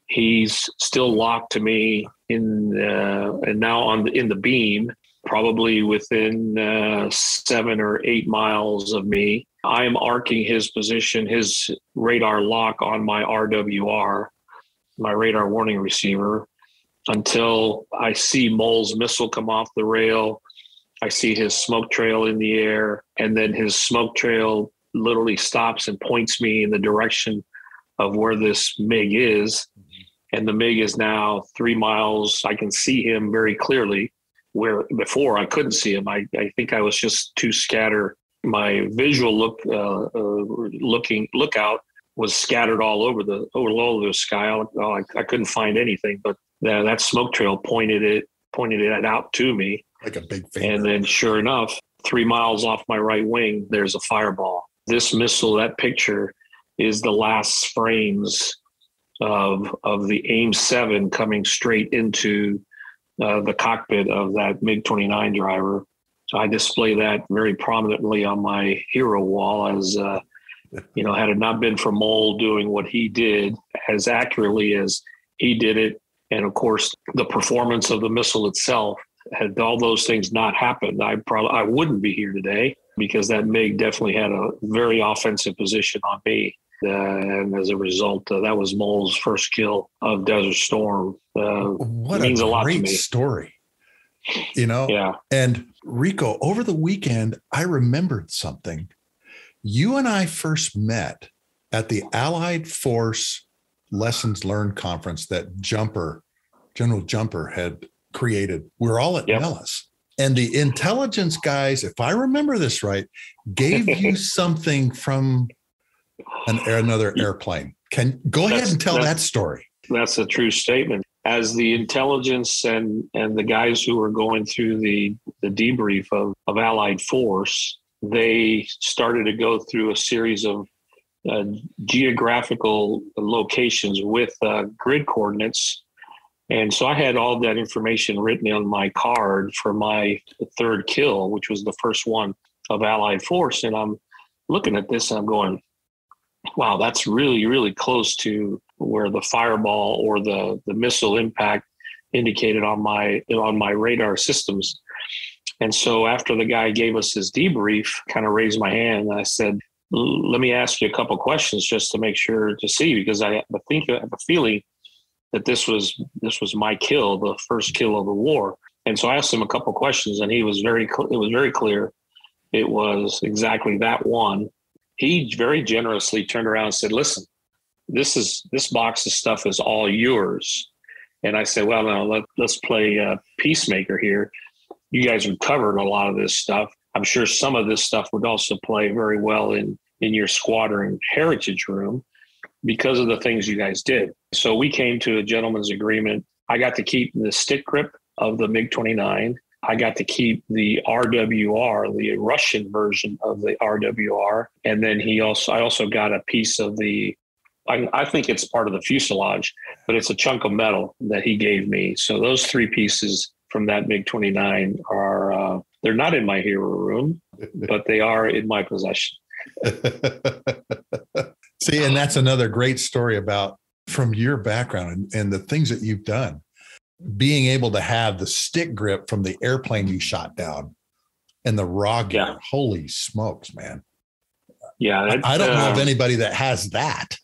He's still locked to me and now in the beam, probably within 7 or 8 miles of me. I am arcing his position, his radar lock on my RWR, my radar warning receiver, until I see Mole's missile come off the rail. I see his smoke trail in the air, and then his smoke trail literally stops and points me in the direction of where this MiG is. And the MiG is now 3 miles. I can see him very clearly, where before I couldn't see him. I think I was just too scattered. My visual lookout was scattered all over the sky. I couldn't find anything, but that smoke trail pointed it out to me. Like a big finger. And then sure enough, 3 miles off my right wing, there's a fireball. This missile, that picture, is the last frames of the AIM-7 coming straight into the cockpit of that MiG-29 driver. So I display that very prominently on my hero wall as, had it not been for Mole doing what he did as accurately as he did it, and of course, the performance of the missile itself, had all those things not happened, I wouldn't be here today, because that MiG definitely had a very offensive position on me. And as a result, that was Mole's first kill of Desert Storm. What means a lot to great me. story. Yeah. And Rico, over the weekend, I remembered something. You and I first met at the Allied Force Lessons Learned Conference that General Jumper had created. We're all at Nellis. And the intelligence guys, if I remember this right, gave you something from another airplane. Go ahead and tell that story. That's a true statement. As the intelligence and the guys who were going through the debrief of Allied Force, they started to go through a series of geographical locations with grid coordinates. And so I had all that information written on my card for my third kill, which was the first one of Allied Force. And I'm looking at this and I'm going, wow, that's really, really close to where the fireball or the missile impact indicated on my radar systems. And so after the guy gave us his debrief, kind of raised my hand and I said, let me ask you a couple questions just to make sure to see, because I have a feeling that this was my kill, the first kill of the war. And so I asked him a couple questions and it was very clear. It was exactly that one. He very generously turned around and said, listen, this box of stuff is all yours. And I said, well, no, let's play peacemaker here. You guys recovered a lot of this stuff. I'm sure some of this stuff would also play very well in your squadron heritage room because of the things you guys did. So we came to a gentleman's agreement. I got to keep the stick grip of the MiG-29. I got to keep the RWR, the Russian version of the RWR. And then I also got a piece of I think it's part of the fuselage, but it's a chunk of metal that he gave me. So those three pieces from that MiG-29 are, they're not in my hero room, but they are in my possession. See, and that's another great story about from your background and the things that you've done. Being able to have the stick grip from the airplane you shot down and the raw gear. Yeah. Holy smokes, man. Yeah. I don't know of anybody that has that.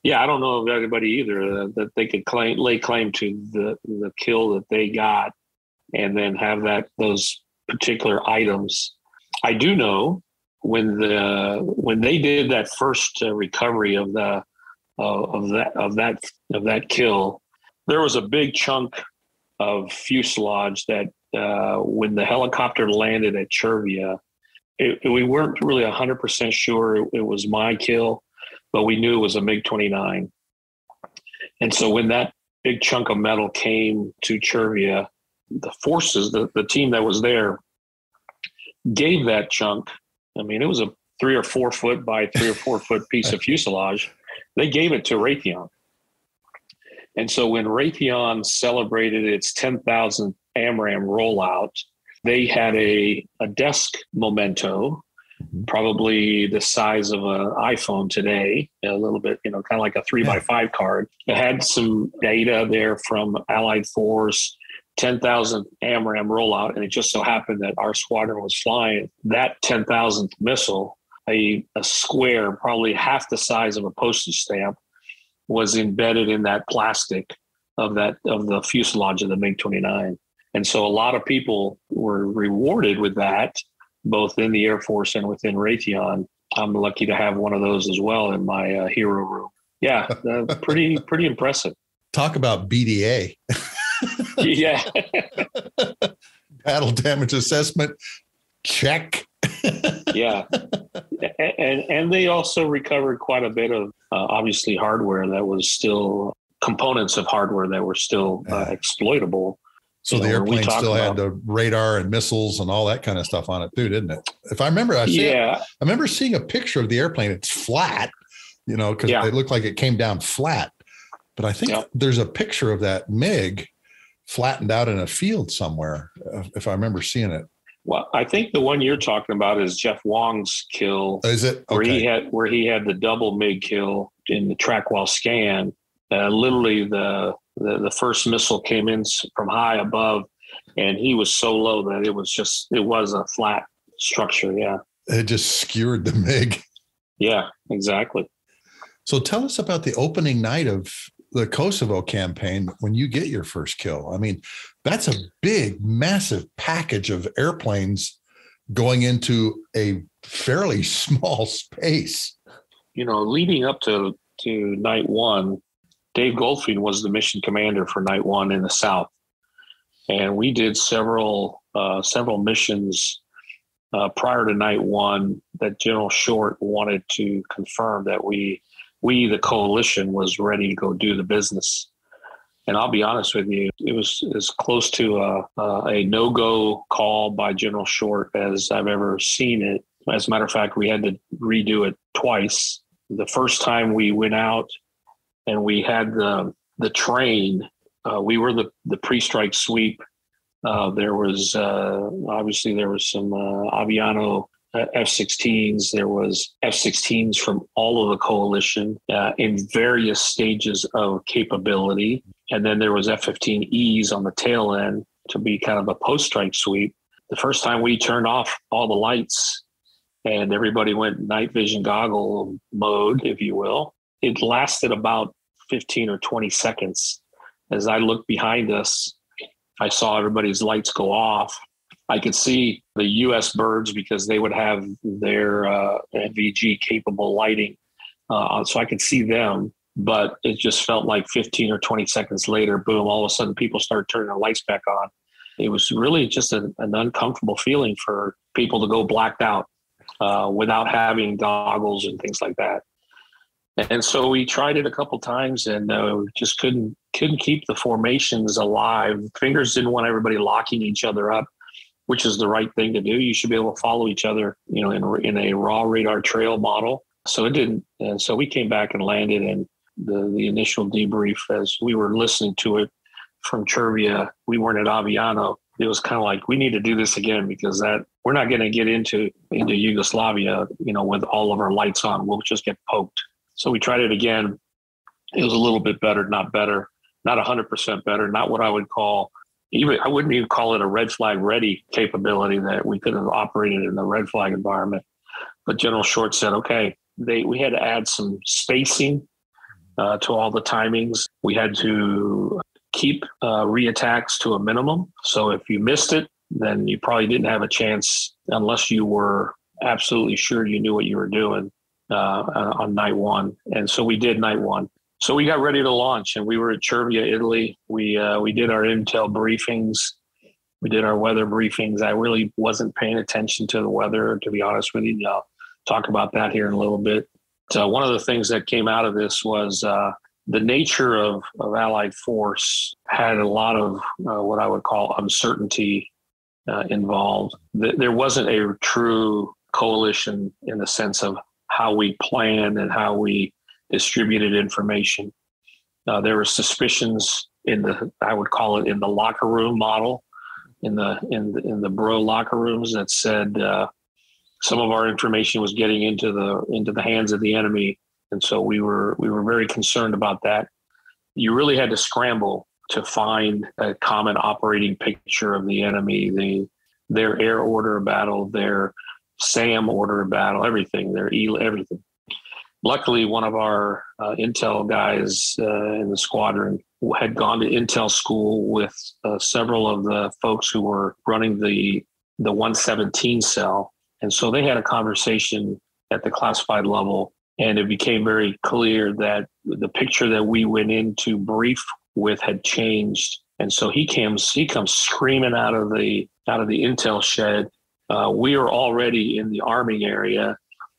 Yeah, I don't know of anybody either that they could lay claim to the kill that they got and then have those particular items. I do know when they did that first recovery of that kill, there was a big chunk of fuselage that when the helicopter landed at Chervia, we weren't really 100% sure it was my kill, but we knew it was a MiG-29. And so when that big chunk of metal came to Chervia, the forces, the team that was there, gave that chunk. I mean, it was a 3 or 4 foot by 3 or 4 foot piece of fuselage. They gave it to Raytheon. And so when Raytheon celebrated its 10,000th AMRAAM rollout, they had a desk memento, probably the size of an iPhone today, a little bit, kind of like a 3x5 card. It had some data there from Allied Force, 10,000 AMRAAM rollout. And it just so happened that our squadron was flying that 10,000th missile, a square, probably half the size of a postage stamp, was embedded in that plastic of the fuselage of the MiG-29. And so a lot of people were rewarded with that, both in the Air Force and within Raytheon. I'm lucky to have one of those as well in my hero room. Yeah, pretty impressive. Talk about BDA. Yeah. Battle damage assessment, check. Yeah. And they also recovered quite a bit of, obviously, hardware that was still, components of hardware that were still exploitable. So the airplane still had the radar and missiles and all that kind of stuff on it too, didn't it? If I remember, I remember seeing a picture of the airplane. It's flat, because it looked like it came down flat. But I think there's a picture of that MiG flattened out in a field somewhere, if I remember seeing it. Well, I think the one you're talking about is Jeff Wong's kill. Is it? Okay. Where he had the double MiG kill in the track while scan. Literally the first missile came in from high above, and he was so low that it was a flat structure. Yeah. It just skewered the MiG. Yeah, exactly. So tell us about the opening night of the Kosovo campaign when you get your first kill. I mean, that's a big, massive package of airplanes going into a fairly small space. Leading up to night one, Dave Goldfein was the mission commander for night one in the South. And we did several missions prior to night one that General Short wanted to confirm that we, the coalition, was ready to go do the business. And I'll be honest with you, it was as close to a no-go call by General Short as I've ever seen it. As a matter of fact, we had to redo it twice. The first time we went out and we had the train, we were the pre-strike sweep. There was obviously there was some Aviano F-16s. There was F-16s from all of the coalition in various stages of capability. And then there was F-15Es on the tail end to be kind of a post-strike sweep. The first time we turned off all the lights and everybody went night vision goggle mode, if you will, it lasted about 15 or 20 seconds. As I looked behind us, I saw everybody's lights go off. I could see the U.S. birds because they would have their NVG capable lighting. So I could see them, but it just felt like 15 or 20 seconds later, boom, all of a sudden people started turning their lights back on. It was really just an uncomfortable feeling for people to go blacked out without having goggles and things like that. And so we tried it a couple times and just couldn't keep the formations alive. Fingers didn't want everybody locking each other up, which is the right thing to do. You should be able to follow each other, in a raw radar trail model. So it didn't. And so we came back and landed, and the initial debrief, as we were listening to it from Chervia, we weren't at Aviano. It was kind of like, we need to do this again because we're not going to get into Yugoslavia, with all of our lights on. We'll just get poked. So we tried it again. It was a little bit better, not 100% better, not what I would call, I wouldn't even call it a red flag ready capability that we could have operated in the red flag environment. But General Short said, okay, we had to add some spacing to all the timings. We had to keep reattacks to a minimum. So if you missed it, then you probably didn't have a chance unless you were absolutely sure you knew what you were doing on night one. And so we did night one. So we got ready to launch, and we were at Chervia, Italy. We did our intel briefings. We did our weather briefings. I really wasn't paying attention to the weather, to be honest with you. I'll talk about that here in a little bit. So one of the things that came out of this was the nature of Allied force had a lot of what I would call uncertainty involved. There wasn't a true coalition in the sense of how we planned and how we distributed information. There were suspicions I would call it in the locker room model, in the bro locker rooms, that said some of our information was getting into the hands of the enemy, and so we were very concerned about that. You really had to scramble to find a common operating picture of the enemy, their air order of battle, their SAM order of battle, everything, everything. Luckily, one of our intel guys in the squadron had gone to intel school with several of the folks who were running the 117 cell. And so they had a conversation at the classified level, and it became very clear that the picture that we went in to brief with had changed. And so he comes screaming out of the intel shed. We are already in the arming area.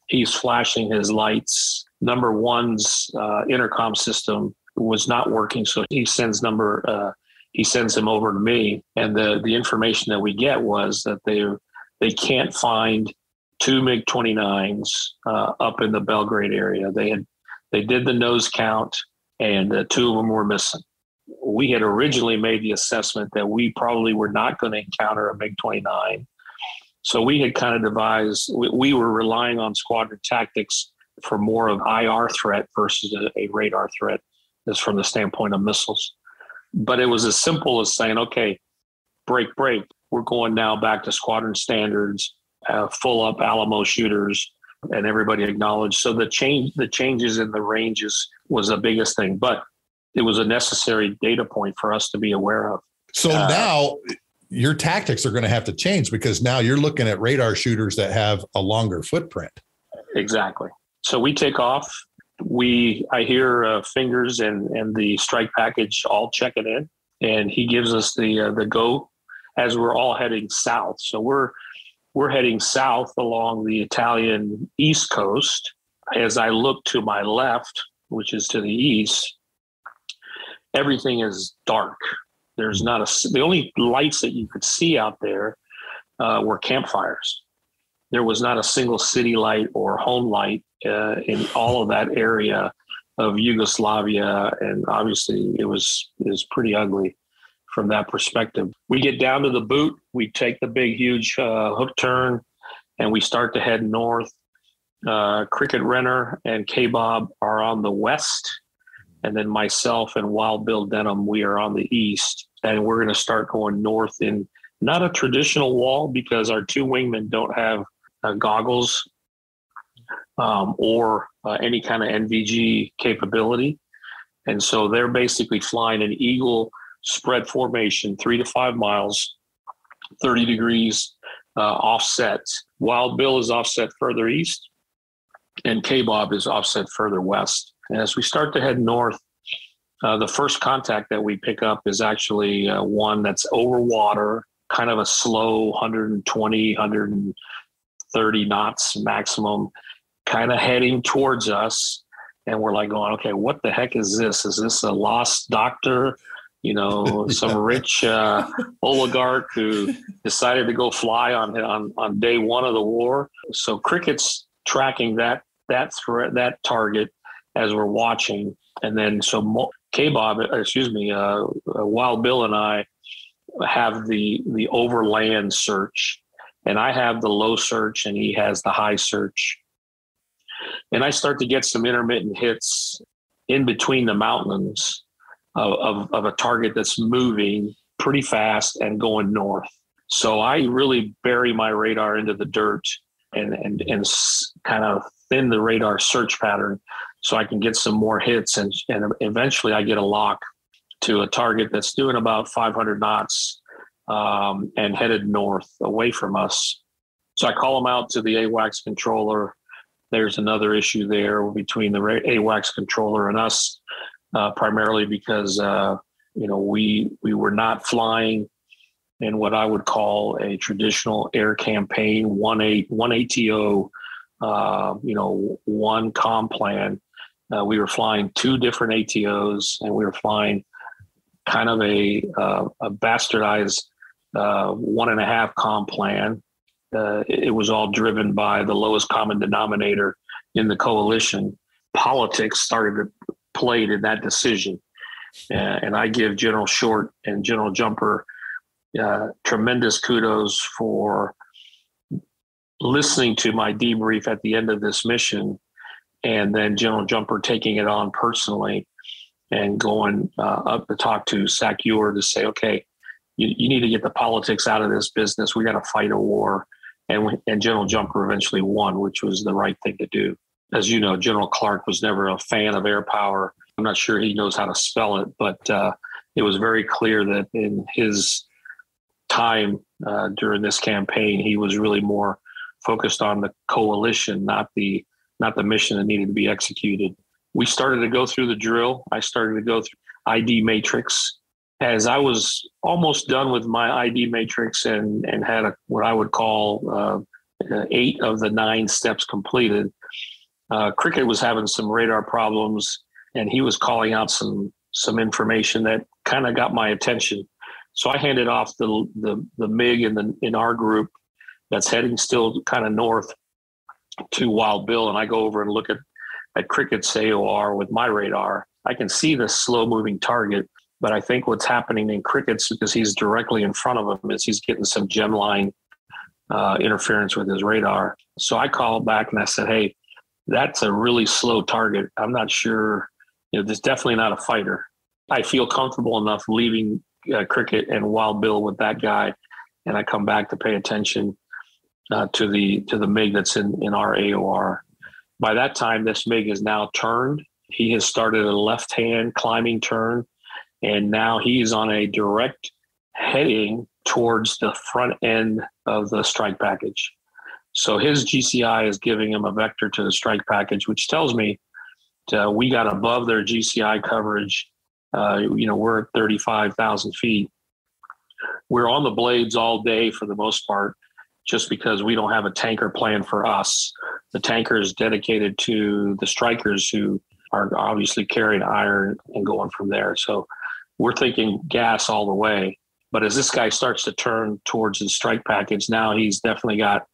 He's flashing his lights. Number one's intercom system was not working, so he sends him over to me. And the information that we get was that they can't find two MiG-29s up in the Belgrade area. They did the nose count, and two of them were missing. We had originally made the assessment that we probably were not going to encounter a MiG-29. So we had kind of devised, we were relying on squadron tactics for more of IR threat versus a radar threat, as from the standpoint of missiles. But it was as simple as saying, okay, break. We're going now back to squadron standards, full up Alamo shooters, and everybody acknowledged. So the changes in the ranges was the biggest thing, but it was a necessary data point for us to be aware of. So now your tactics are going to have to change because now you're looking at radar shooters that have a longer footprint. Exactly. So we take off. I hear Fingers and the strike package all checking in, and he gives us the go as we're all heading south. So we're heading south along the Italian East Coast. As I look to my left, which is to the east, everything is dark. There's the only lights that you could see out there were campfires. There was not a single city light or home light in all of that area of Yugoslavia. And obviously it was pretty ugly from that perspective. We get down to the boot, we take the big, huge hook turn, and we start to head north. Cricket Renner and K-Bob are on the west, and then myself and Wild Bill Denham, we are on the east, and we're going to start going north in not a traditional wall because our two wingmen don't have goggles or any kind of NVG capability. And so they're basically flying an eagle spread formation, 3 to 5 miles, 30 degrees offset. Wild Bill is offset further east, and K-Bob is offset further west. And as we start to head north, the first contact that we pick up is actually one that's over water, kind of a slow 120, 130 knots maximum, kind of heading towards us. And we're like going, okay, what the heck is this? Is this a lost doctor? Some rich oligarch who decided to go fly on day one of the war. So Cricket's tracking that target as we're watching, and then so Wild Bill and I have the overland search, and I have the low search, and he has the high search, and I start to get some intermittent hits in between the mountains of a target that's moving pretty fast and going north. So I really bury my radar into the dirt and kind of thin the radar search pattern so I can get some more hits. And eventually I get a lock to a target that's doing about 500 knots and headed north away from us. So I call him out to the AWACS controller. There's another issue there between the AWACS controller and us. Primarily because, we were not flying in what I would call a traditional air campaign, one ATO, one comm plan. We were flying 2 different ATOs, and we were flying kind of a bastardized 1.5 comm plan. It was all driven by the lowest common denominator in the coalition. Politics started to played in that decision. And I give General Short and General Jumper tremendous kudos for listening to my debrief at the end of this mission, and then General Jumper taking it on personally and going up to talk to SACEUR to say, okay, you need to get the politics out of this business. We got to fight a war. And General Jumper eventually won, which was the right thing to do. As you know, General Clark was never a fan of air power. I'm not sure he knows how to spell it, but it was very clear that in his time during this campaign, he was really more focused on the coalition, not the mission that needed to be executed. We started to go through the drill. I started to go through ID matrix. As I was almost done with my ID matrix and had what I would call 8 of the 9 steps completed, Cricket was having some radar problems, and he was calling out some information that kind of got my attention. So I handed off the MiG in our group that's heading still kind of north to Wild Bill, and I go over and look at Cricket's AOR with my radar. I can see the slow moving target, but I think what's happening in Cricket's, because he's directly in front of him, is he's getting some gemline interference with his radar. So I called back and I said, hey, that's a really slow target. I'm not sure, there's definitely not a fighter. I feel comfortable enough leaving Cricket and Wild Bill with that guy, and I come back to pay attention to the MiG that's in our AOR. By that time, this MiG is now turned. He has started a left-hand climbing turn, and now he's on a direct heading towards the front end of the strike package. So his GCI is giving him a vector to the strike package, which tells me we got above their GCI coverage. We're at 35,000 feet. We're on the blades all day for the most part, just because we don't have a tanker plan for us. The tanker is dedicated to the strikers who are obviously carrying iron and going from there. So we're thinking gas all the way. But as this guy starts to turn towards the strike package, now he's definitely got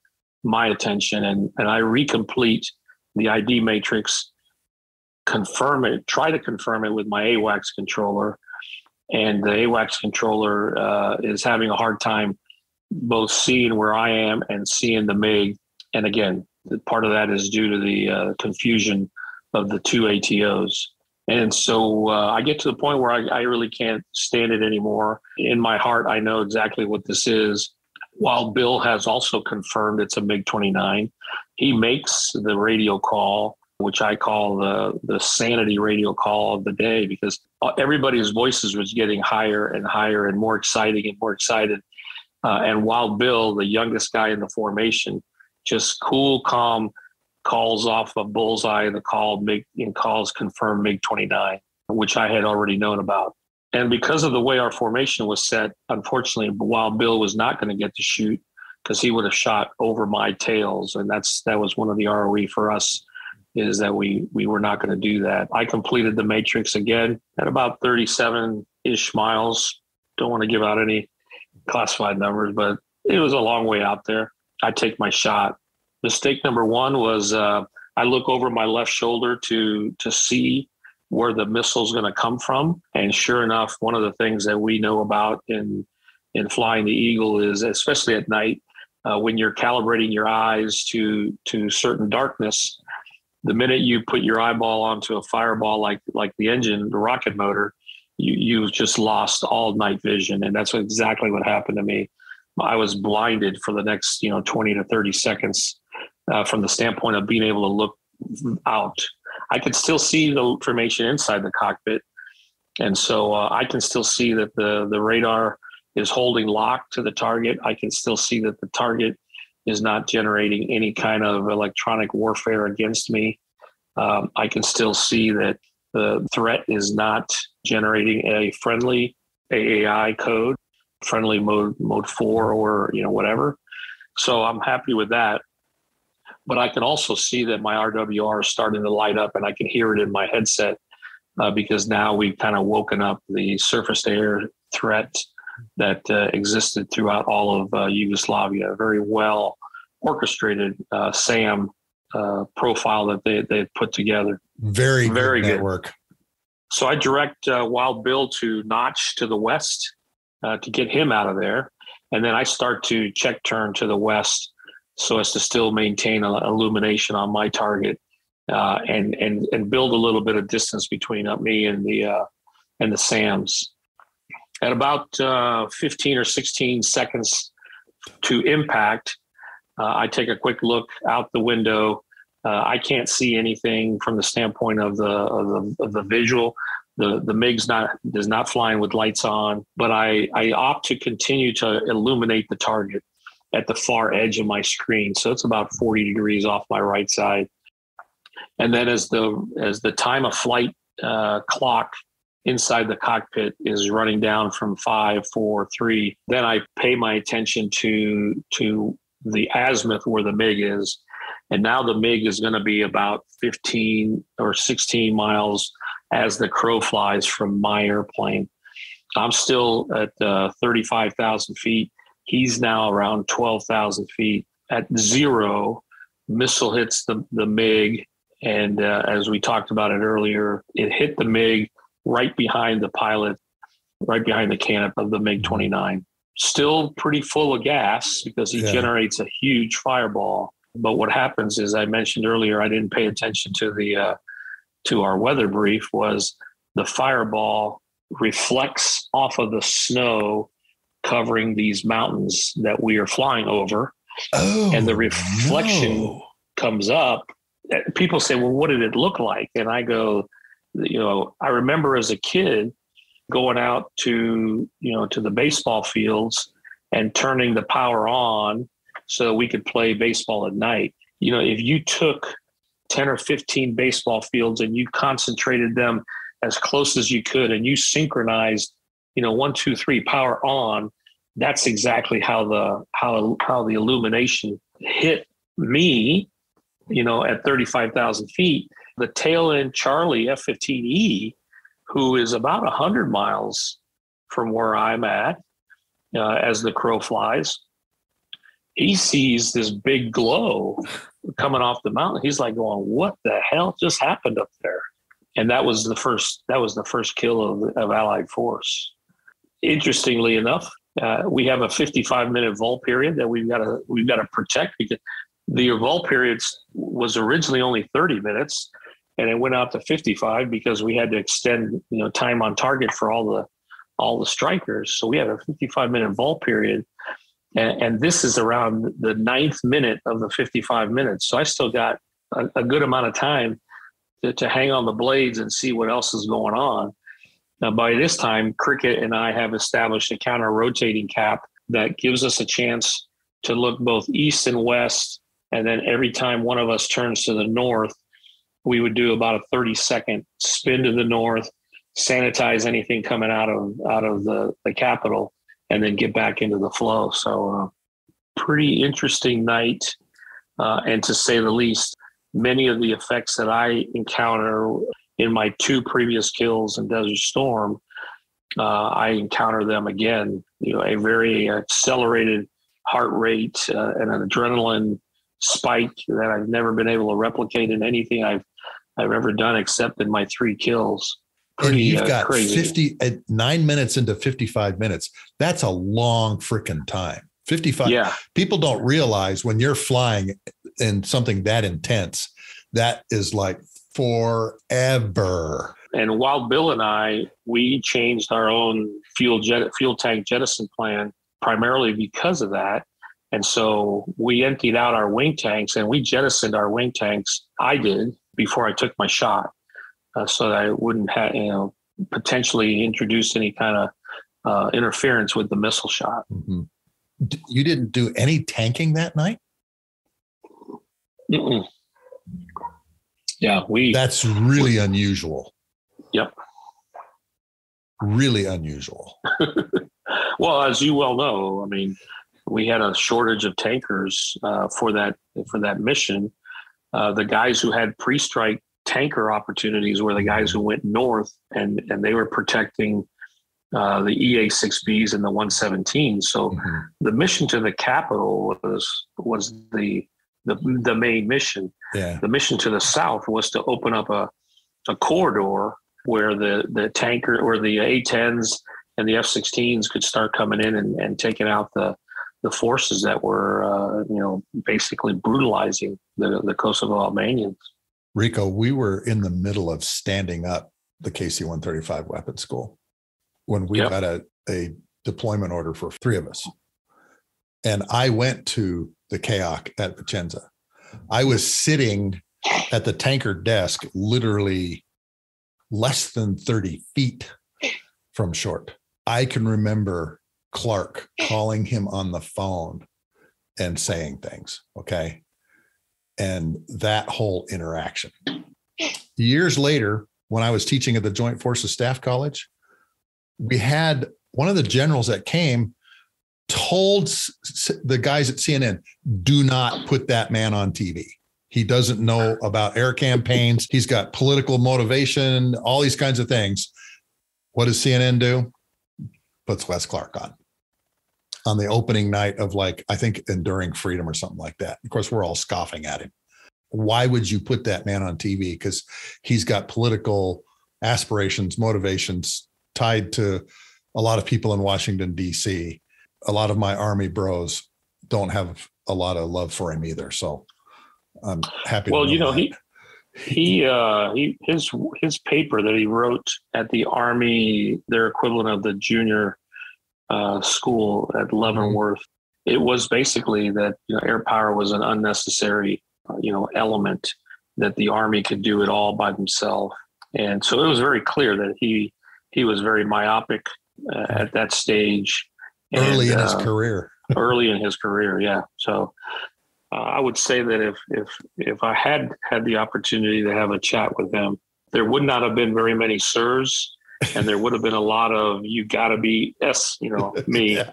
my attention. And I recomplete the ID matrix, try to confirm it with my AWACS controller. And the AWACS controller is having a hard time both seeing where I am and seeing the MiG. And again, part of that is due to the confusion of the two ATOs. And so I get to the point where I really can't stand it anymore. In my heart, I know exactly what this is. While Bill has also confirmed it's a MiG-29, he makes the radio call, which I call the sanity radio call of the day, because everybody's voices was getting higher and higher and more exciting and more excited. And while Bill, the youngest guy in the formation, just cool, calm, calls off a bullseye in the call, calls confirmed MiG-29, which I had already known about. And because of the way our formation was set, unfortunately, while Bill was not going to get to shoot, because he would have shot over my tails, and that was one of the ROE for us, is that we were not going to do that. I completed the matrix again at about 37-ish miles. Don't want to give out any classified numbers, but it was a long way out there. I take my shot. Mistake number one was I look over my left shoulder to see where the missile's going to come from. And sure enough, one of the things that we know about in flying the Eagle is, especially at night, when you're calibrating your eyes to certain darkness, the minute you put your eyeball onto a fireball like the engine, the rocket motor, you've just lost all night vision. And that's exactly what happened to me. I was blinded for the next 20 to 30 seconds from the standpoint of being able to look out. I could still see the information inside the cockpit. And so I can still see that the radar is holding lock to the target. I can still see that the target is not generating any kind of electronic warfare against me. I can still see that the threat is not generating a friendly AAI code, friendly mode 4 or whatever. So I'm happy with that. But I can also see that my RWR is starting to light up, and I can hear it in my headset because now we've kind of woken up the surface-to-air threat that existed throughout all of Yugoslavia. A very well orchestrated SAM profile that they put together. Very good network. Good. So I direct Wild Bill to Notch to the west to get him out of there. And then I start to check turn to the west so as to still maintain illumination on my target and build a little bit of distance between me and the SAMs. At about 15 or 16 seconds to impact, I take a quick look out the window. I can't see anything from the standpoint of the visual. The MiG's is not flying with lights on, but I opt to continue to illuminate the target at the far edge of my screen. So it's about 40 degrees off my right side. And then as the time of flight clock inside the cockpit is running down from 5, 4, 3, then I pay my attention to the azimuth where the MiG is. And now the MiG is going to be about 15 or 16 miles as the crow flies from my airplane. I'm still at 35,000 feet. He's now around 12,000 feet. At 0, missile hits the MiG. And as we talked about it earlier, it hit the MiG right behind the pilot, right behind the canopy of the MiG-29. Still pretty full of gas because he generates a huge fireball. But what happens is, I mentioned earlier, I didn't pay attention to our weather brief, was the fireball reflects off of the snow covering these mountains that we are flying over. Oh, and the reflection comes up. People say, well, what did it look like? And I go, I remember as a kid going out to the baseball fields and turning the power on so we could play baseball at night. You know, if you took 10 or 15 baseball fields and you concentrated them as close as you could and you synchronized, you know, 1, 2, 3, power on, that's exactly how the illumination hit me, you know, at 35,000 feet. The tail end Charlie F-15E, who is about 100 miles from where I'm at, as the crow flies, he sees this big glow coming off the mountain. He's like going, "What the hell just happened up there?" And that was the first kill of Allied force. Interestingly enough, we have a 55-minute vol period that we've got to protect, because the vol period was originally only 30 minutes, and it went out to 55 because we had to extend, you know, time on target for all the strikers. So we had a 55-minute vol period, and this is around the 9th minute of the 55 minutes. So I still got a good amount of time to hang on the blades and see what else is going on. Now, by this time, Cricket and I have established a counter-rotating cap that gives us a chance to look both east and west. And then every time one of us turns to the north, we would do about a 30-second spin to the north, sanitize anything coming out of the capital, and then get back into the flow. So pretty interesting night. And to say the least, many of the effects that I encounter in my 2 previous kills in Desert Storm, I encounter them again. You know, a very accelerated heart rate and an adrenaline spike that I've never been able to replicate in anything I've ever done except in my 3 kills. And you've got crazy. 9 minutes into 55 minutes. That's a long freaking time. 55. Yeah. People don't realize when you're flying in something that intense, that is like forever. And Wild Bill and I, we changed our own fuel tank jettison plan primarily because of that. And so we emptied out our wing tanks and we jettisoned our wing tanks. I did before I took my shot, so that I wouldn't have, you know, potentially introduce any kind of interference with the missile shot. Mm-hmm. You didn't do any tanking that night? Mm-mm. Yeah, that's really unusual. Yep. Really unusual. Well, as you well know, I mean, we had a shortage of tankers for that mission. The guys who had pre-strike tanker opportunities were the guys who went north, and they were protecting the EA-6Bs and the 117. So the mission to the capital was the main mission. Yeah. The mission to the south was to open up a corridor where the tanker or the A-10s and the F-16s could start coming in and taking out the forces that were, basically brutalizing the Kosovo Albanians. Rico, we were in the middle of standing up the KC-135 weapons school when we got a deployment order for 3 of us. And I went to the KAOC at Vicenza. I was sitting at the tanker desk, literally less than 30 feet from short. I can remember Clark calling him on the phone and saying things. Okay. And that whole interaction. Years later, when I was teaching at the Joint Forces Staff College, we had one of the generals that came told the guys at CNN, do not put that man on TV. He doesn't know about air campaigns. He's got political motivation, all these kinds of things. What does CNN do? Puts Wes Clark on the opening night of, like, I think Enduring Freedom or something like that. Of course, we're all scoffing at him. Why would you put that man on TV? Because he's got political aspirations, motivations tied to a lot of people in Washington, D.C. A lot of my Army bros don't have a lot of love for him either. So I'm happy. Well, to know his paper that he wrote at the Army, their equivalent of the junior school at Leavenworth, it was basically that air power was an unnecessary element, that the Army could do it all by themselves. And so it was very clear that he was very myopic at that stage. Early in his career. Early in his career, yeah. So I would say that if I had the opportunity to have a chat with him, there would not have been very many sirs, and there would have been a lot of "you got to be me." Yeah.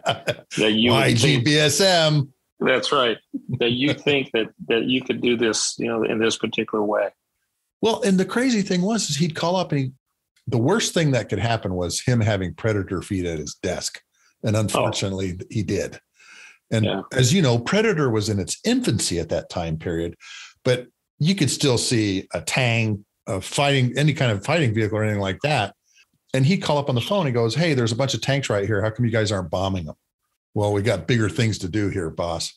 That you YGBSM. That's right. That you think that you could do this, in this particular way. Well, and the crazy thing was, is he'd call up, and the worst thing that could happen was him having predator feed at his desk, and unfortunately, he did. And as you know, Predator was in its infancy at that time period, but you could still see a tank, any kind of fighting vehicle or anything like that. And he'd call up on the phone. He goes, "Hey, there's a bunch of tanks right here. How come you guys aren't bombing them?" "Well, we got bigger things to do here, boss."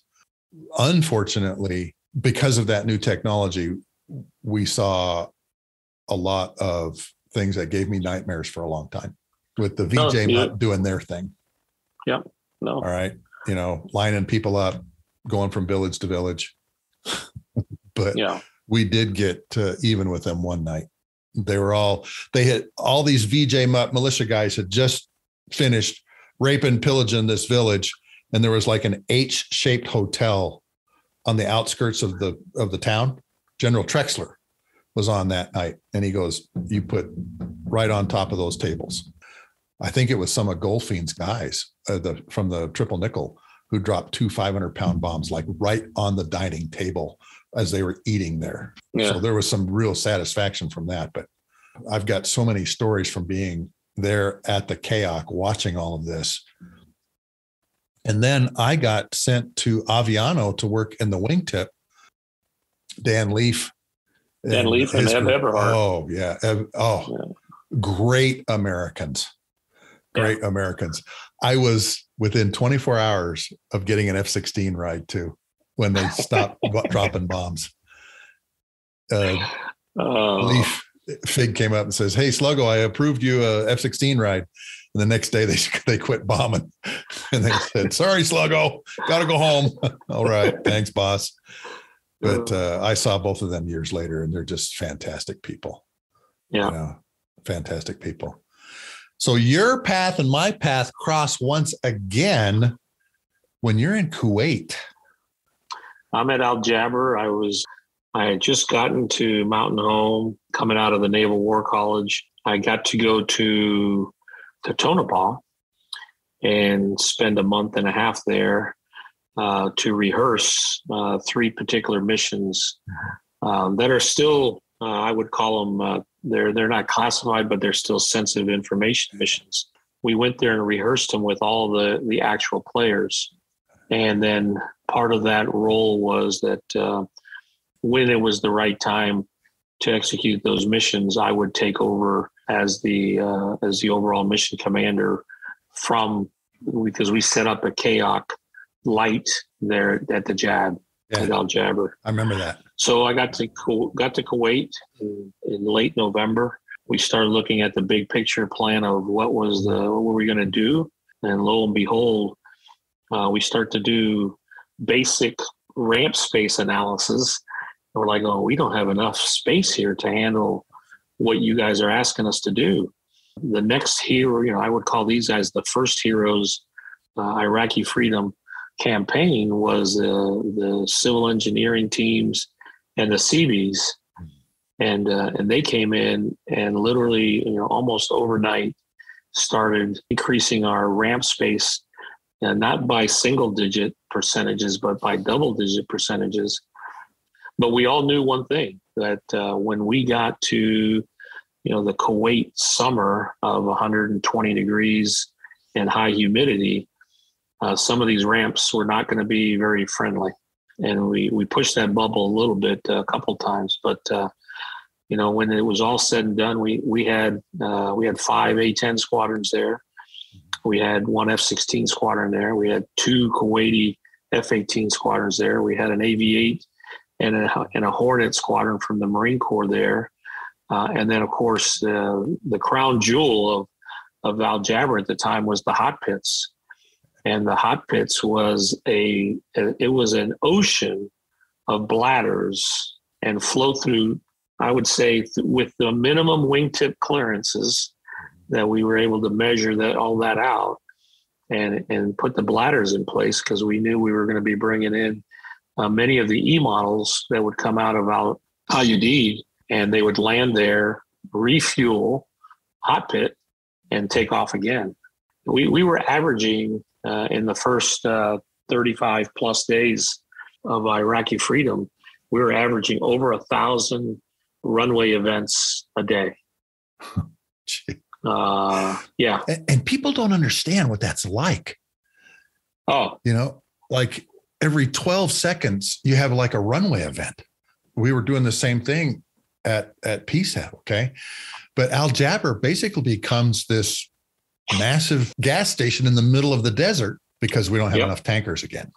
Unfortunately, because of that new technology, we saw a lot of things that gave me nightmares for a long time, with the VJ doing their thing. Yep. No. All right. Lining people up, going from village to village. But we did get even with them one night. They had all these VJ militia guys had just finished raping, pillaging this village. And there was like an H-shaped hotel on the outskirts of the town. General Trexler was on that night. And he goes, "You put right on top of those tables." I think it was some of Goldfean's guys from the Triple Nickel who dropped 2 500-pound bombs, like right on the dining table as they were eating there. Yeah. So there was some real satisfaction from that. But I've got so many stories from being there at the KAOC watching all of this. And then I got sent to Aviano to work in the wingtip. Dan Leaf. And Eb Eberhard. Oh, yeah. Great Americans. Great Americans. I was within 24 hours of getting an F-16 ride too, when they stopped dropping bombs. Leaf Fig came up and says, "Hey, Sluggo, I approved you a F-16 ride." And the next day they quit bombing, and they said, "Sorry, Sluggo, got to go home." "All right, thanks, boss." But I saw both of them years later, and they're just fantastic people. Yeah, fantastic people. So your path and my path cross once again when you're in Kuwait. I'm at Al Jaber. I had just gotten to Mountain Home, coming out of the Naval War College. I got to go to Tonopah and spend a month and a half there to rehearse 3 particular missions that are still, I would call them, they're not classified, but they're still sensitive information missions. We went there and rehearsed them with all the actual players. And then part of that role was that when it was the right time to execute those missions, I would take over as the overall mission commander because we set up a KAOC light there at the JAB, at Al Jaber. I remember that. So I got to Kuwait in late November. We started looking at the big picture plan of what were we going to do, and lo and behold, we start to do basic ramp space analysis. And we're like, "Oh, we don't have enough space here to handle what you guys are asking us to do." The next hero, I would call these guys the first heroes. Iraqi freedom campaign was the civil engineering teams and the Seabees, and they came in and literally, almost overnight, started increasing our ramp space, and not by single-digit percentages, but by double-digit percentages. But we all knew one thing, that when we got to the Kuwait summer of 120 degrees and high humidity, some of these ramps were not going to be very friendly. And we pushed that bubble a little bit a couple times. But, when it was all said and done, we had 5 A-10 squadrons there. We had 1 F-16 squadron there. We had 2 Kuwaiti F-18 squadrons there. We had an AV-8 and a Hornet squadron from the Marine Corps there. And then, of course, the crown jewel of Al Jaber at the time was the hot pits. And the hot pits was an ocean of bladders and flow through, I would say, with the minimum wingtip clearances that we were able to measure all that out. and put the bladders in place, because we knew we were going to be bringing in many of the E models that would come out of IUD, and they would land there, refuel, hot pit, and take off again. We were averaging in the first 35 plus days of Iraqi freedom, we were averaging over 1,000 runway events a day. Yeah. And people don't understand what that's like. Oh, Like every 12 seconds, you have like a runway event. We were doing the same thing at PSAP. Okay. But Al Jaber basically becomes this massive gas station in the middle of the desert because we don't have enough tankers again.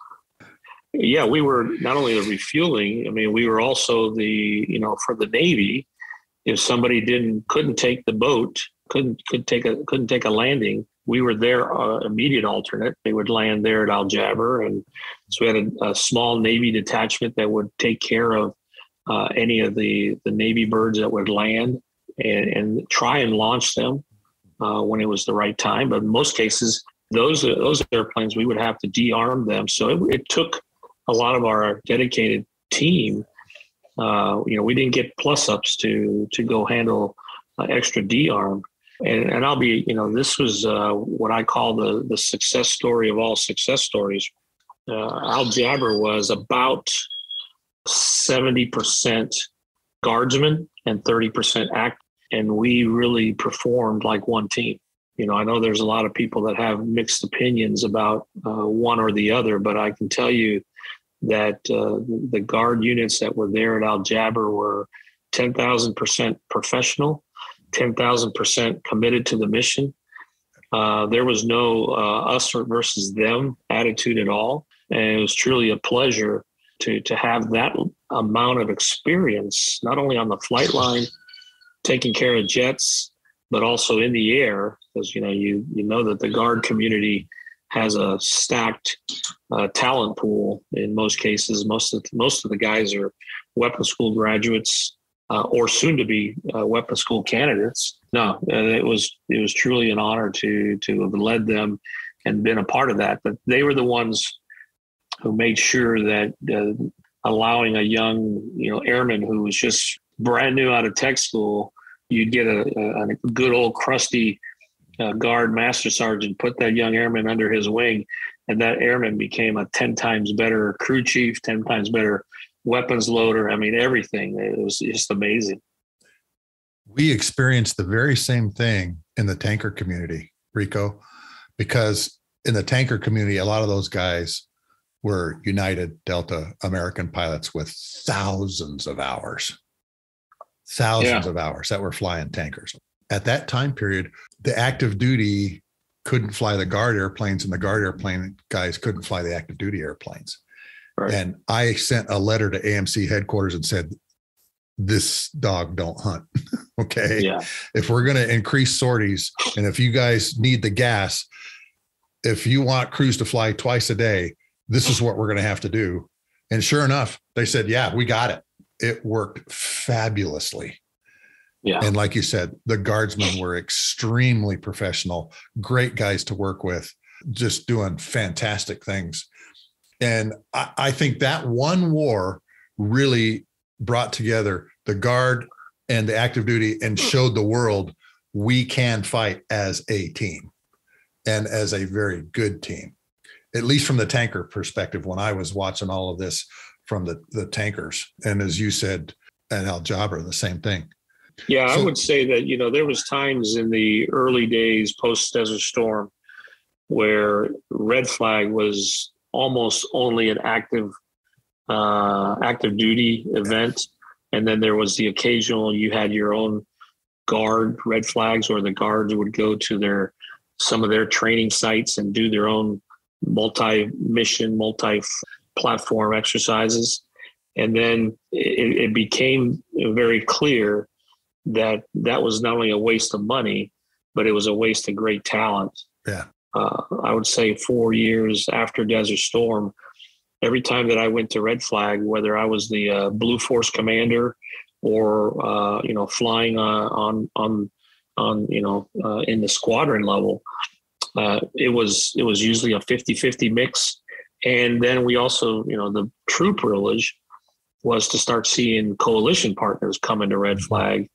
Yeah, we were not only the refueling. I mean, we were also for the Navy. If somebody couldn't take the boat, couldn't take a landing, we were their immediate alternate. They would land there at Al Jaber, and so we had a small Navy detachment that would take care of any of the Navy birds that would land and try and launch them when it was the right time. But in most cases, those airplanes, we would have to de-arm them. So it took a lot of our dedicated team. We didn't get plus-ups to go handle extra de-arm. And I'll be, this was what I call the success story of all success stories. Al Jaber was about 70% guardsmen and 30% act. And we really performed like one team. I know there's a lot of people that have mixed opinions about one or the other, but I can tell you that the guard units that were there at Al Jaber were 10,000% professional, 10,000% committed to the mission. There was no us versus them attitude at all. And it was truly a pleasure to have that amount of experience, not only on the flight line, taking care of jets, but also in the air, because you know that the guard community has a stacked talent pool. In most cases, most of the guys are weapons school graduates or soon to be weapons school candidates. No, it was truly an honor to have led them and been a part of that. But they were the ones who made sure that allowing a young airman who was just brand new out of tech school, you'd get a good old crusty guard master sergeant, put that young airman under his wing, and that airman became a 10 times better crew chief, 10 times better weapons loader. I mean, everything. It was just amazing. We experienced the very same thing in the tanker community, Rico, because in the tanker community, a lot of those guys were United, Delta, American pilots with thousands of hours that were flying tankers. At that time period, the active duty couldn't fly the guard airplanes, and the guard airplane guys couldn't fly the active duty airplanes. Right. And I sent a letter to AMC headquarters and said, this dog don't hunt. Okay. Yeah. If we're going to increase sorties, and if you guys need the gas, if you want crews to fly twice a day, this is what we're going to have to do. And sure enough, they said, yeah, we got it. It worked fabulously. Yeah. And like you said, the guardsmen were extremely professional, great guys to work with, just doing fantastic things. And I think that one war really brought together the guard and the active duty and showed the world we can fight as a team and as a very good team, at least from the tanker perspective. When I was watching all of this from the tankers, and as you said, at Al Jaber, the same thing. Yeah, I would say that, there was times in the early days post Desert Storm where Red Flag was almost only an active duty event. And then there was the occasional, you had your own guard Red Flags, or the guards would go to some of their training sites and do their own multi-mission, multi-platform exercises. And then it became very clear that was not only a waste of money, but it was a waste of great talent. Yeah. I would say 4 years after Desert Storm, every time that I went to Red Flag, whether I was the Blue Force commander or flying in the squadron level, It was usually a 50-50 mix. And then we also, the true privilege was to start seeing coalition partners come into Red Flag.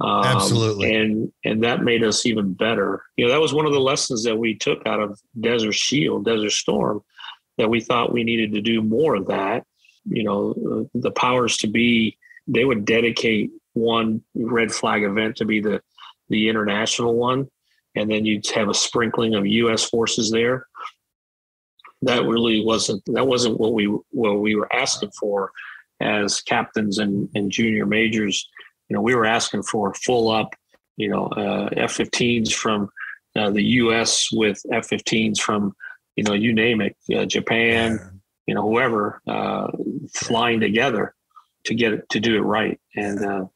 Absolutely. And that made us even better. That was one of the lessons that we took out of Desert Storm, that we thought we needed to do more of that. The powers to be, they would dedicate one Red Flag event to be the international one. And then you'd have a sprinkling of U.S. forces there. That really wasn't what we were asking for as captains and junior majors. We were asking for full up, F-15s from the U.S. with F-15s from, you name it, Japan, whoever, flying together to do it right. And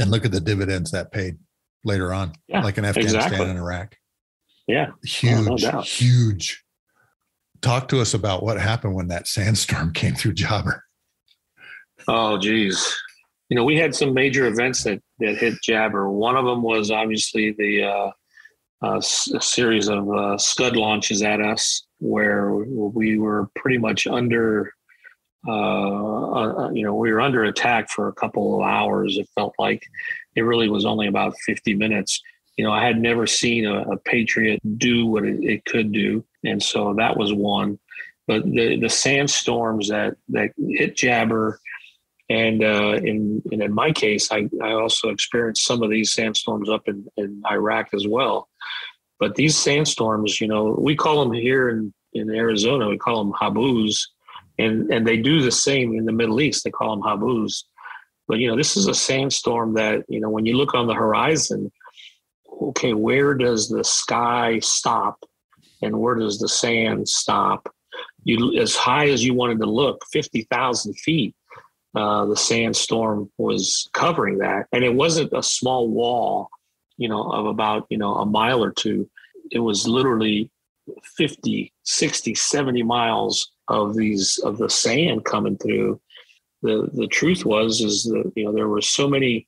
look at the dividends that paid later on, like in Afghanistan and Iraq. Yeah. Huge, no doubt. Huge. Talk to us about what happened when that sandstorm came through Jobber. Oh, geez. We had some major events that hit Jabber. One of them was obviously the a series of Scud launches at us, where we were pretty much under, we were under attack for a couple of hours. It felt like it really was only about 50 minutes. I had never seen a Patriot do what it could do. And so that was one. But the sandstorms that hit Jabber, and in my case, I also experienced some of these sandstorms up in Iraq as well. But these sandstorms, we call them here in Arizona, we call them habus, and they do the same in the Middle East. They call them habus. But, this is a sandstorm that, when you look on the horizon, okay, where does the sky stop and where does the sand stop? As high as you wanted to look, 50,000 feet, the sandstorm was covering that. And it wasn't a small wall, of about, a mile or two. It was literally 50, 60, 70 miles of the sand coming through. The truth is that, there were so many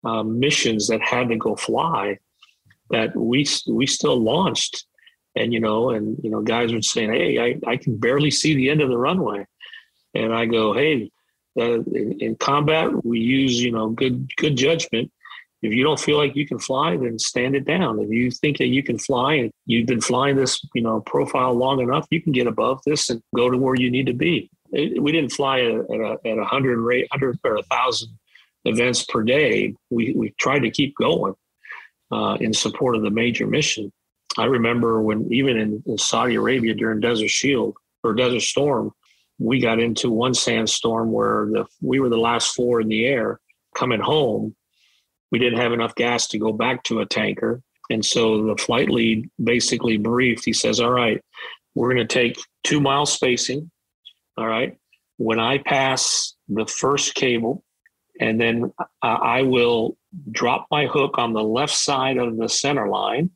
missions that had to go fly that we still launched. And, guys were saying, hey, I can barely see the end of the runway. And I go, hey, in combat, we use, good judgment. If you don't feel like you can fly, then stand it down. If you think that you can fly and you've been flying this, profile long enough, you can get above this and go to where you need to be. We didn't fly at 100 or 1,000 events per day. We tried to keep going in support of the major mission. I remember when even in Saudi Arabia during Desert Storm, we got into one sandstorm where we were the last four in the air coming home. We didn't have enough gas to go back to a tanker. And so the flight lead basically briefed. He says, all right, we're going to take 2 mile spacing. All right. When I pass the first cable, and then I will drop my hook on the left side of the center line.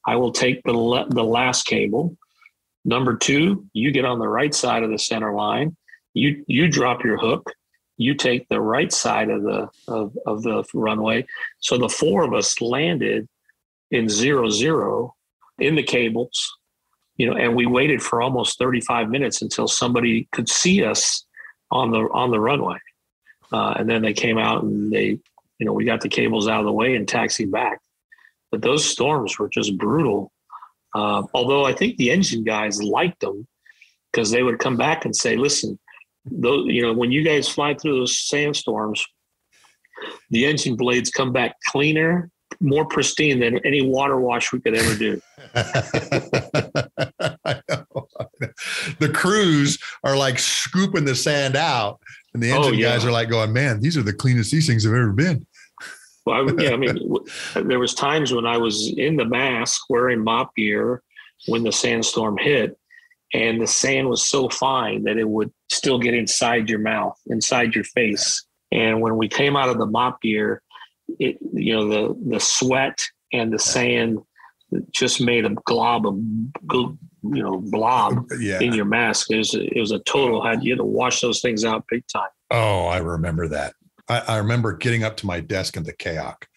I will take the last cable. Number 2, you get on the right side of the center line. You drop your hook. You take the right side of the runway. So the 4 of us landed in 0-0 in the cables, and we waited for almost 35 minutes until somebody could see us on the runway. And then they came out and we got the cables out of the way and taxied back. But those storms were just brutal. Although I think the engine guys liked them because they would come back and say, listen, when you guys fly through those sandstorms, the engine blades come back cleaner, more pristine than any water wash we could ever do. I know. The crews are like scooping the sand out, and the engine guys are like going, man, these are the cleanest these things have ever been. Well, there was times when I was in the mask wearing mop gear when the sandstorm hit, and the sand was so fine that it would still get inside your mouth, inside your face. And when we came out of the mop gear, the sweat and the sand just made a blob in your mask. It was a total, you had to wash those things out big time. Oh, I remember that. I remember getting up to my desk in the kayak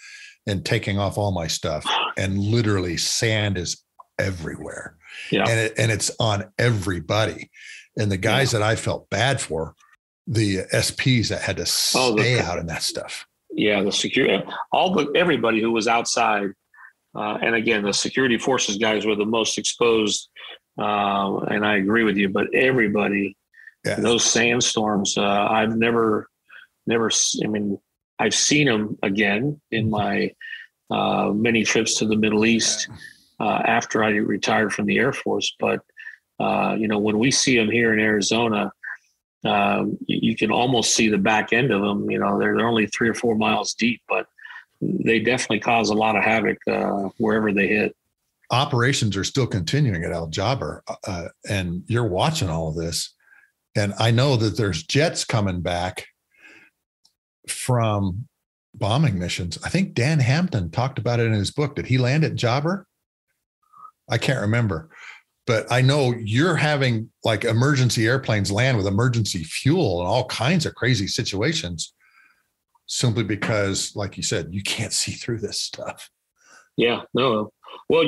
and taking off all my stuff, and literally sand is everywhere. Yeah. And it's on everybody. And the guys that I felt bad for, the SPs that had to stay out in that stuff. Yeah, the security, everybody who was outside, and again, the security forces guys were the most exposed. And I agree with you, but everybody, those sandstorms, I've never. I mean, I've seen them again in my many trips to the Middle East after I retired from the Air Force. But when we see them here in Arizona, you can almost see the back end of them. They're only 3 or 4 miles deep, but they definitely cause a lot of havoc wherever they hit. Operations are still continuing at Al Jaber, and you're watching all of this. And I know that there's jets coming back from bombing missions. I think Dan Hampton talked about it in his book. Did he land at Jaber? I can't remember. But I know you're having like emergency airplanes land with emergency fuel and all kinds of crazy situations simply because, like you said, you can't see through this stuff. Yeah, no. Well,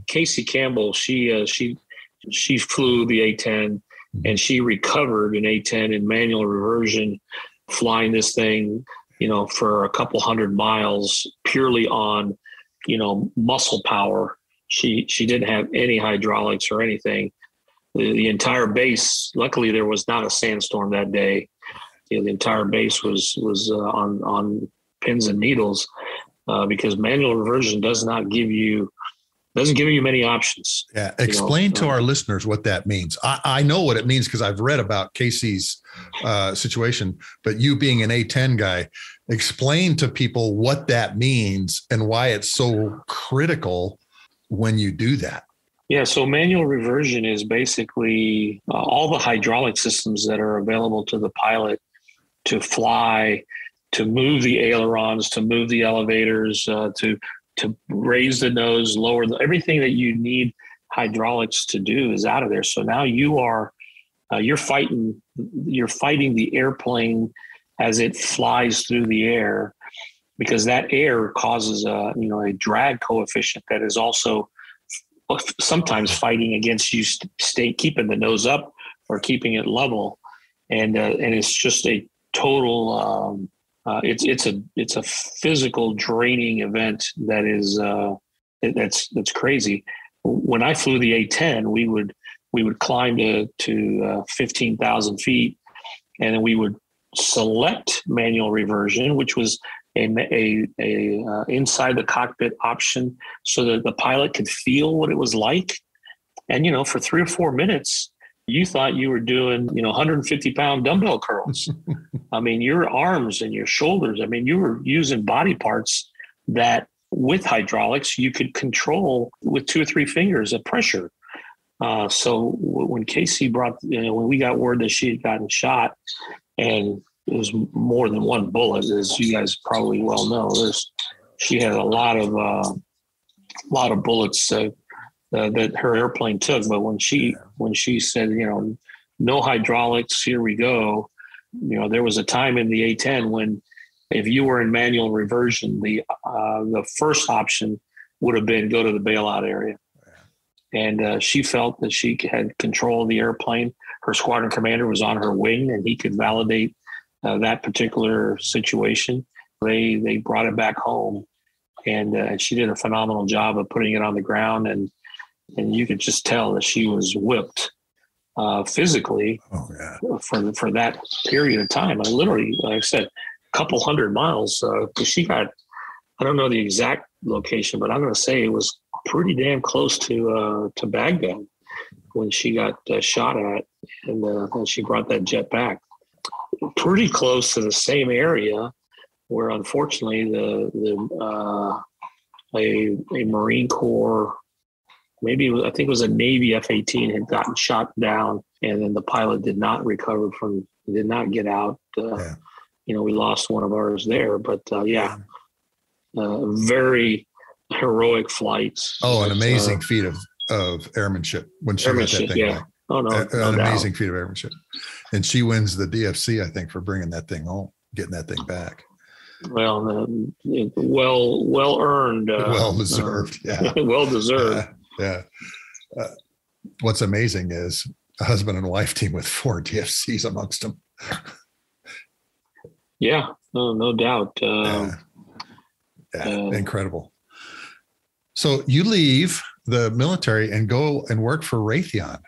Casey Campbell, she flew the A-10 and she recovered an A-10 in manual reversion, flying this thing, for a couple 100 miles purely on, muscle power. She didn't have any hydraulics or anything. The entire base, luckily there was not a sandstorm that day. The entire base was on pins and needles because manual reversion doesn't give you many options. Yeah. Explain to our listeners what that means. I know what it means because I've read about Casey's situation, but you being an A-10 guy, explain to people what that means and why it's so critical when you do that. Yeah. So manual reversion is basically all the hydraulic systems that are available to the pilot to fly, to move the ailerons, to move the elevators, to raise the nose, lower everything that you need hydraulics to do is out of there. So now you're fighting the airplane as it flies through the air, because that air causes a drag coefficient that is also sometimes fighting against you keeping the nose up or keeping it level. And it's just a total, it's a physical draining event that is that's crazy. When I flew the A-10, we would climb to 15,000 feet, and then we would select manual reversion, which was a inside the cockpit option, so that the pilot could feel what it was like. And for 3 or 4 minutes, you thought you were doing 150-pound dumbbell curls. I mean, your arms and your shoulders. I mean, you were using body parts that with hydraulics you could control with 2 or 3 fingers of pressure. So when Casey when we got word that she had gotten shot, and it was more than one bullet, as you guys probably well know, she had a lot of bullets that her airplane took. But when she said, no hydraulics, here we go, there was a time in the A-10 when if you were in manual reversion, the first option would have been go to the bailout area. And she felt that she had control of the airplane. Her squadron commander was on her wing, and he could validate that particular situation. They brought it back home, and she did a phenomenal job of putting it on the ground. And you could just tell that she was whipped physically for that period of time. I literally, like I said, a couple 100 miles, because she got, I don't know the exact location, but I'm going to say it was pretty damn close to Baghdad when she got shot at, and she brought that jet back. Pretty close to the same area where, unfortunately, a Marine Corps, I think it was a Navy F-18, had gotten shot down, and then the pilot did not get out. We lost one of ours there, but very heroic flights. Oh, an amazing feat of airmanship when she got that thing back. Oh, no, an amazing feat of airmanship. And she wins the DFC, I think, for bringing that thing home, getting that thing back. Well earned. Well deserved. Yeah. Well deserved. Yeah. What's amazing is a husband and wife team with 4 DFCs amongst them. Yeah, no doubt. Incredible. So you leave the military and go and work for Raytheon.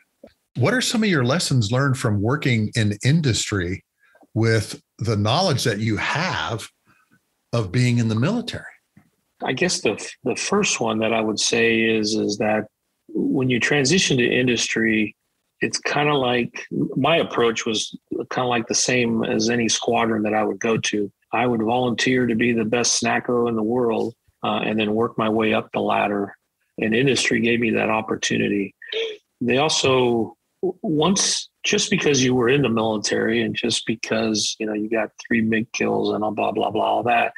What are some of your lessons learned from working in industry with the knowledge that you have of being in the military? I guess the first one that I would say is that when you transition to industry, it's kind of like, my approach was kind of like the same as any squadron that I would go to. I would volunteer to be the best snacker in the world and then work my way up the ladder. And industry gave me that opportunity. They also, just because you were in the military and just because, you got 3 MiG kills and blah, blah, blah, all that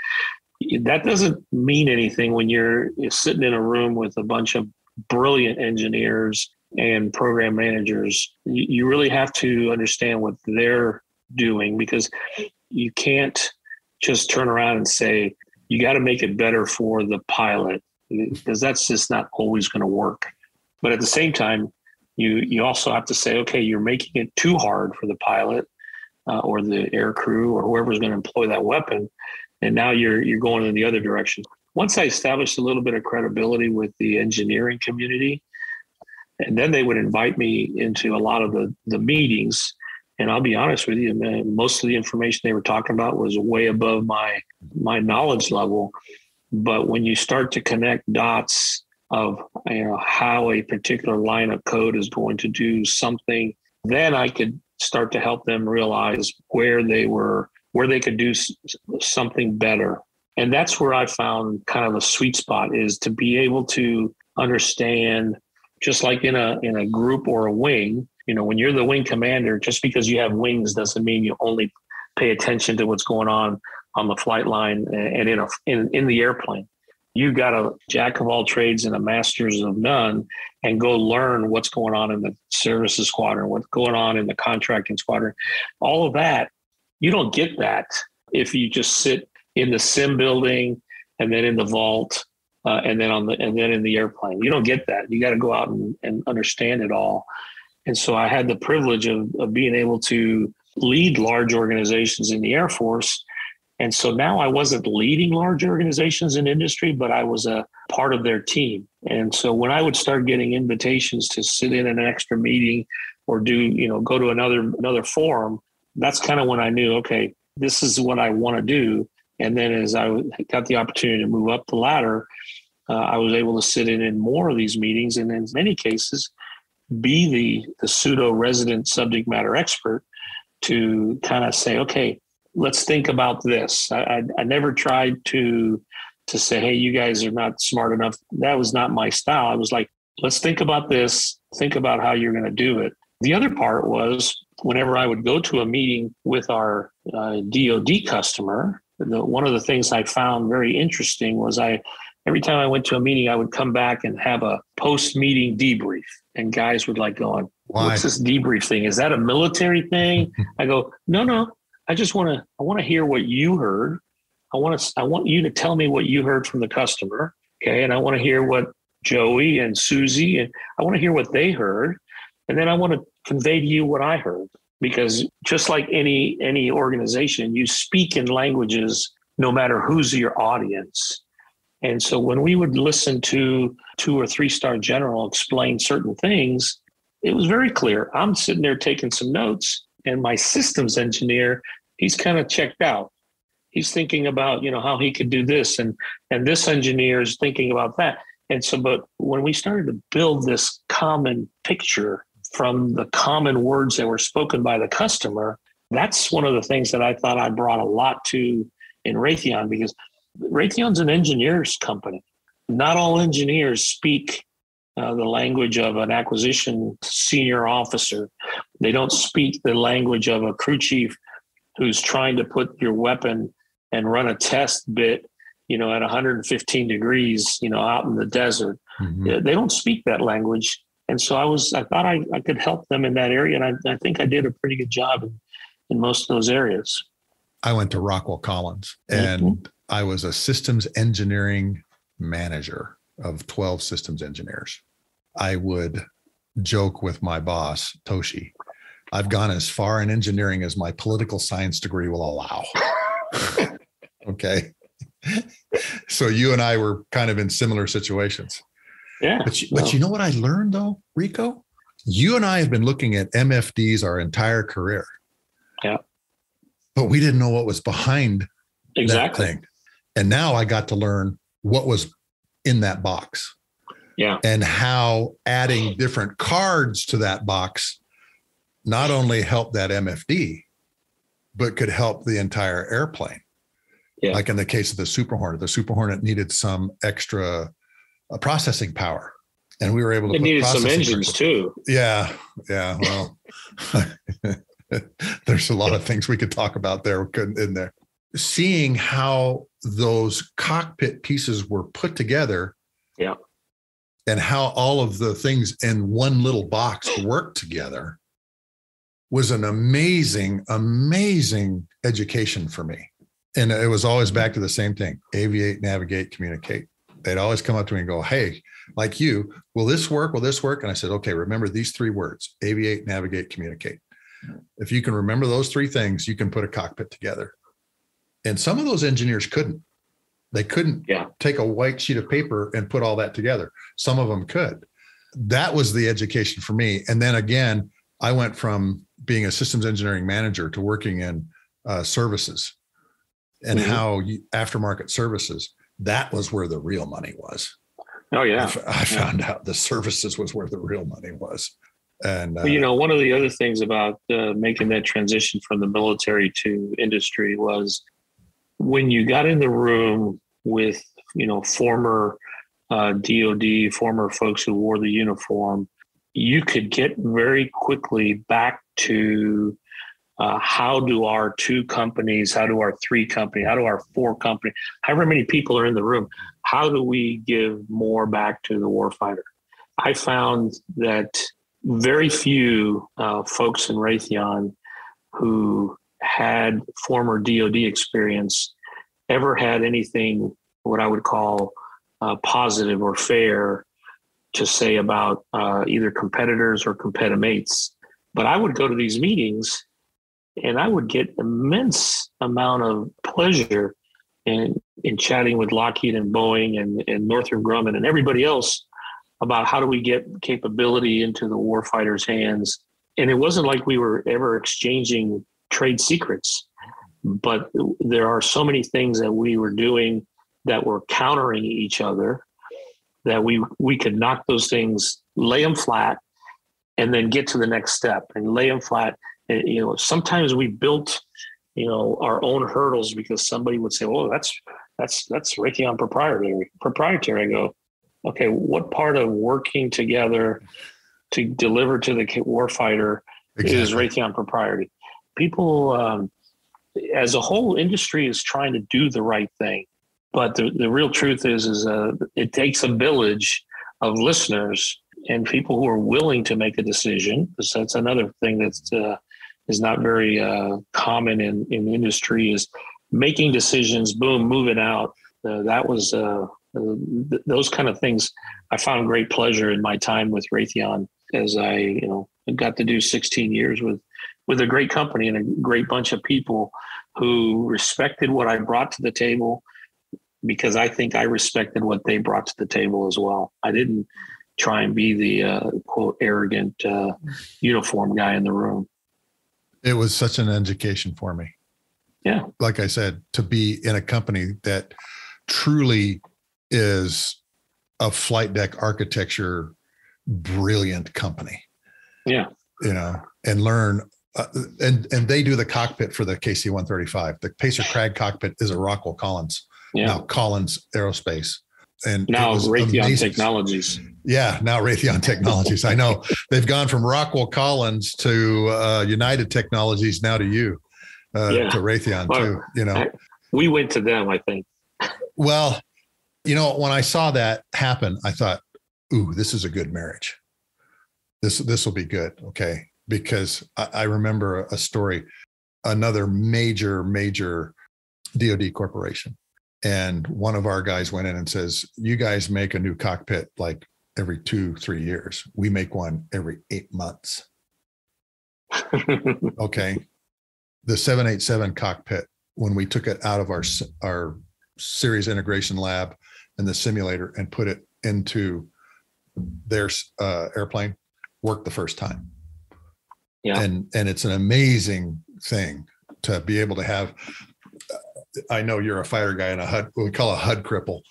doesn't mean anything when you're sitting in a room with a bunch of brilliant engineers and program managers. You really have to understand what they're doing, because you can't just turn around and say, you got to make it better for the pilot, because that's just not always going to work. But at the same time, you also have to say, okay, you're making it too hard for the pilot or the air crew or whoever's going to employ that weapon. And now you're going in the other direction. Once I established a little bit of credibility with the engineering community, and then they would invite me into a lot of the meetings. And I'll be honest with you, man, most of the information they were talking about was way above my knowledge level. But when you start to connect dots of how a particular line of code is going to do something, then I could start to help them realize where they could do something better. And that's where I found kind of a sweet spot, is to be able to understand, just like in a group or a wing, when you're the wing commander, just because you have wings doesn't mean you only pay attention to what's going on the flight line and in the airplane. You got a jack of all trades and a masters of none, and go learn what's going on in the services squadron, what's going on in the contracting squadron. All of that, you don't get that if you just sit in the sim building and then in the vault and then in the airplane. You don't get that. You got to go out and understand it all. And so I had the privilege of being able to lead large organizations in the Air Force. And so now I wasn't leading large organizations in industry, but I was a part of their team. And so when I would start getting invitations to sit in an extra meeting or go to another forum, that's kind of when I knew, okay, this is what I want to do. And then as I got the opportunity to move up the ladder, I was able to sit in more of these meetings, and in many cases, be the pseudo resident subject matter expert to kind of say, okay, let's think about this. I never tried to say, hey, you guys are not smart enough. That was not my style. I was like, let's think about this. Think about how you're going to do it. The other part was, whenever I would go to a meeting with our DoD customer, one of the things I found very interesting was every time I went to a meeting, I would come back and have a post-meeting debrief. And guys would like going, what's this debrief thing? Is that a military thing? I go, no. I want to hear what you heard. I want you to tell me what you heard from the customer. Okay. And I want to hear what Joey and Susie, and I want to hear what they heard. And then I want to convey to you what I heard, because just like any organization, you speak in languages, no matter who's your audience. And so when we would listen to 2 or 3-star general explain certain things, it was very clear. I'm sitting there taking some notes, and my systems engineer, he's kind of checked out. He's thinking about, how he could do this, and this engineer is thinking about that. And so, but when we started to build this common picture from the common words that were spoken by the customer, that's one of the things that I thought I brought a lot to in Raytheon, because Raytheon's an engineer's company. Not all engineers speak the language of an acquisition senior officer. They don't speak the language of a crew chief who's trying to put your weapon and run a test bit, at 115 degrees, out in the desert. Mm-hmm. They don't speak that language. And so I thought I could help them in that area. And I think I did a pretty good job in most of those areas. I went to Rockwell Collins, and I was a systems engineering manager of 12 systems engineers. I would joke with my boss, Toshi, I've gone as far in engineering as my political science degree will allow. Okay. So you and I were kind of in similar situations. Yeah. But you know what I learned though, Rico? You and I have been looking at MFDs our entire career. Yeah. But we didn't know what was behind exactly that thing. And now I got to learn what was in that box. Yeah. And how adding different cards to that box not only helped that MFD, but could help the entire airplane. Yeah. Like in the case of the Super Hornet needed some extra processing power. And we were able to it needed some engines too. Yeah. Yeah. Well, there's a lot of things we could talk about there in there. Seeing how those cockpit pieces were put together. Yeah. And how all of the things in one little box work together was an amazing, amazing education for me. And it was always back to the same thing: aviate, navigate, communicate. They'd always come up to me and go, hey, like you, will this work? Will this work? And I said, okay, remember these 3 words: aviate, navigate, communicate. If you can remember those 3 things, you can put a cockpit together. And some of those engineers couldn't. They couldn't take a white sheet of paper and put all that together. Some of them could. That was the education for me. And then again, I went from being a systems engineering manager to working in services and how aftermarket services, that was where the real money was. Oh, yeah. I found out the services was where the real money was. And, one of the other things about making that transition from the military to industry was when you got in the room with, former DOD, former folks who wore the uniform, you could get very quickly back to how do our 2 companies, how do our 3 companies, how do our 4 companies, however many people are in the room, how do we give more back to the warfighter? I found that very few folks in Raytheon who had former DOD experience ever had anything what I would call positive or fair to say about either competitors or competimates. But I would go to these meetings and I would get immense amount of pleasure in chatting with Lockheed and Boeing and Northrop Grumman and everybody else about how do we get capability into the warfighter's hands. And it wasn't like we were ever exchanging trade secrets, but there are so many things that we were doing that were countering each other that we could knock those things, lay them flat, and then get to the next step and lay them flat. And, sometimes we built, our own hurdles because somebody would say, "Oh, that's Raytheon proprietary." I go, okay, what part of working together to deliver to the warfighter is Raytheon proprietary? People, as a whole industry, is trying to do the right thing. But the real truth is it takes a village of listeners and people who are willing to make a decision, because that's another thing that's is not very common in the industry, is making decisions, boom, moving out. That was those kind of things. I found great pleasure in my time with Raytheon as I got to do 16 years with a great company and a great bunch of people who respected what I brought to the table, because I think I respected what they brought to the table as well. I didn't try and be the quote arrogant uniform guy in the room. It was such an education for me. Yeah. Like I said, to be in a company that truly is a flight deck architecture, brilliant company. Yeah. And learn, and they do the cockpit for the KC-135. The Pacer Crag cockpit is a Rockwell Collins. Yeah. Now Collins Aerospace. And now Raytheon Technologies. Yeah, now Raytheon Technologies. I know they've gone from Rockwell Collins to United Technologies, now to you, to Raytheon too. We went to them, I think. Well, when I saw that happen, I thought, ooh, this is a good marriage. This will be good. Okay. Because I remember a story. another major DoD corporation. And one of our guys went in and says, you guys make a new cockpit like every 2-3 years. We make one every 8 months. Okay. The 787 cockpit, when we took it out of our series integration lab and the simulator and put it into their airplane, worked the first time. Yeah. And it's an amazing thing to be able to have. I know you're a fighter guy and a HUD, what we call a HUD cripple,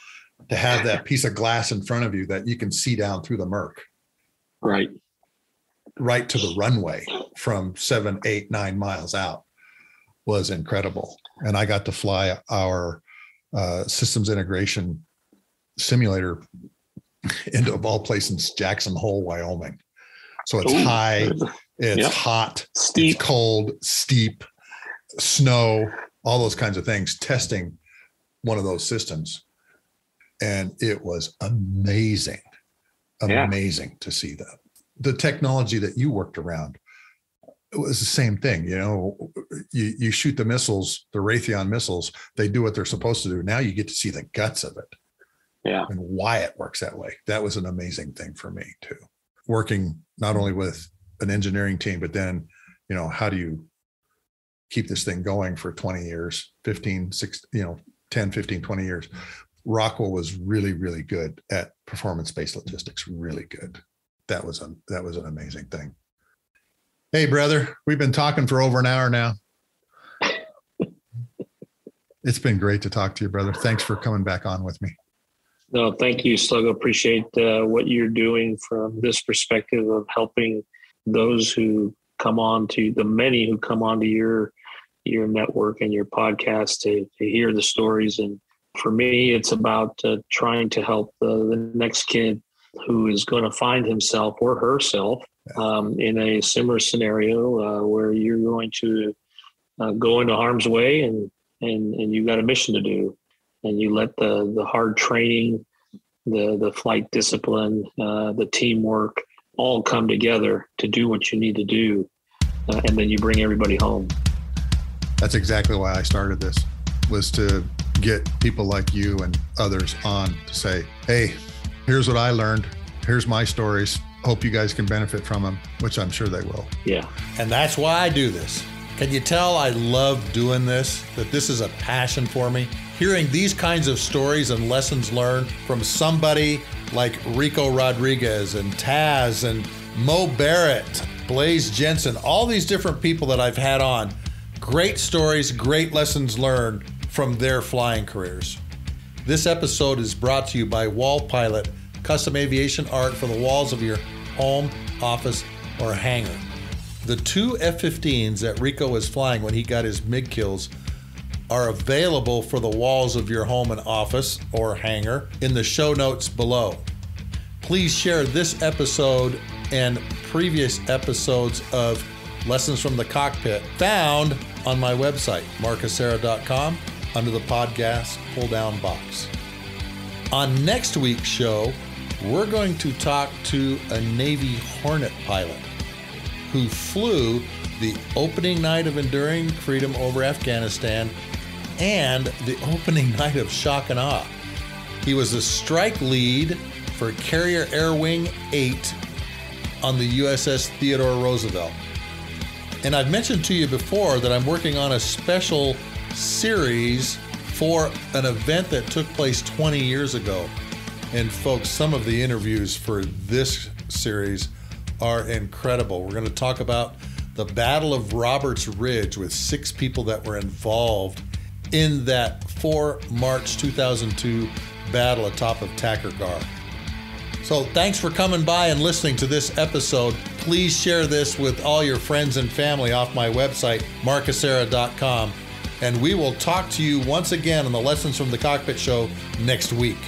to have that piece of glass in front of you that you can see down through the murk. Right to the runway from 7, 8, 9 miles out was incredible. And I got to fly our systems integration simulator into, of all places, Jackson Hole, Wyoming. So it's high, it's hot, steep, it's cold, steep, snow, all those kinds of things, testing one of those systems. And it was amazing to see that. The technology that you worked around, it was the same thing. You know, you shoot the missiles, the Raytheon missiles, they do what they're supposed to do. Now you get to see the guts of it. Yeah. And why it works that way. That was an amazing thing for me too. Working not only with an engineering team, but then, you know, how do you keep this thing going for 20 years, 15, 10, 15, 20 years. Rockwell was really, really good at performance-based logistics, really good. That was an amazing thing. Hey, brother, we've been talking for over an hour now. It's been great to talk to you, brother. Thanks for coming back on with me. No, thank you, Sluggo. Appreciate what you're doing from this perspective of helping those who come on to the many who come onto your network and your podcast to hear the stories. And for me, it's about trying to help the next kid who is going to find himself or herself in a similar scenario where you're going to go into harm's way and you've got a mission to do. And you let the hard training, the flight discipline, the teamwork all come together to do what you need to do. And then you bring everybody home. That's exactly why I started this, was to get people like you and others on to say, hey, here's what I learned. Here's my stories. Hope you guys can benefit from them, which I'm sure they will. Yeah. And that's why I do this. Can you tell I love doing this, that this is a passion for me? Hearing these kinds of stories and lessons learned from somebody like Rico Rodriguez and Taz and Mo Barrett, Blaze Jensen, all these different people that I've had on. Great stories, great lessons learned from their flying careers. This episode is brought to you by Wall Pilot, custom aviation art for the walls of your home, office, or hangar. The 2 F-15s that Rico was flying when he got his MiG kills are available for the walls of your home and office or hangar in the show notes below. Please share this episode and previous episodes of Lessons from the Cockpit found on my website, markhasera.com, under the podcast pull-down box. On next week's show, we're going to talk to a Navy Hornet pilot who flew the opening night of Enduring Freedom over Afghanistan and the opening night of Shock and Awe. He was a strike lead for Carrier Air Wing 8 on the USS Theodore Roosevelt. And I've mentioned to you before that I'm working on a special series for an event that took place 20 years ago. And folks, some of the interviews for this series are incredible. We're going to talk about the Battle of Roberts Ridge with 6 people that were involved in that 4 March 2002 battle atop of Takur Ghar. So thanks for coming by and listening to this episode. Please share this with all your friends and family off my website, markhasera.com. And we will talk to you once again on the Lessons from the Cockpit show next week.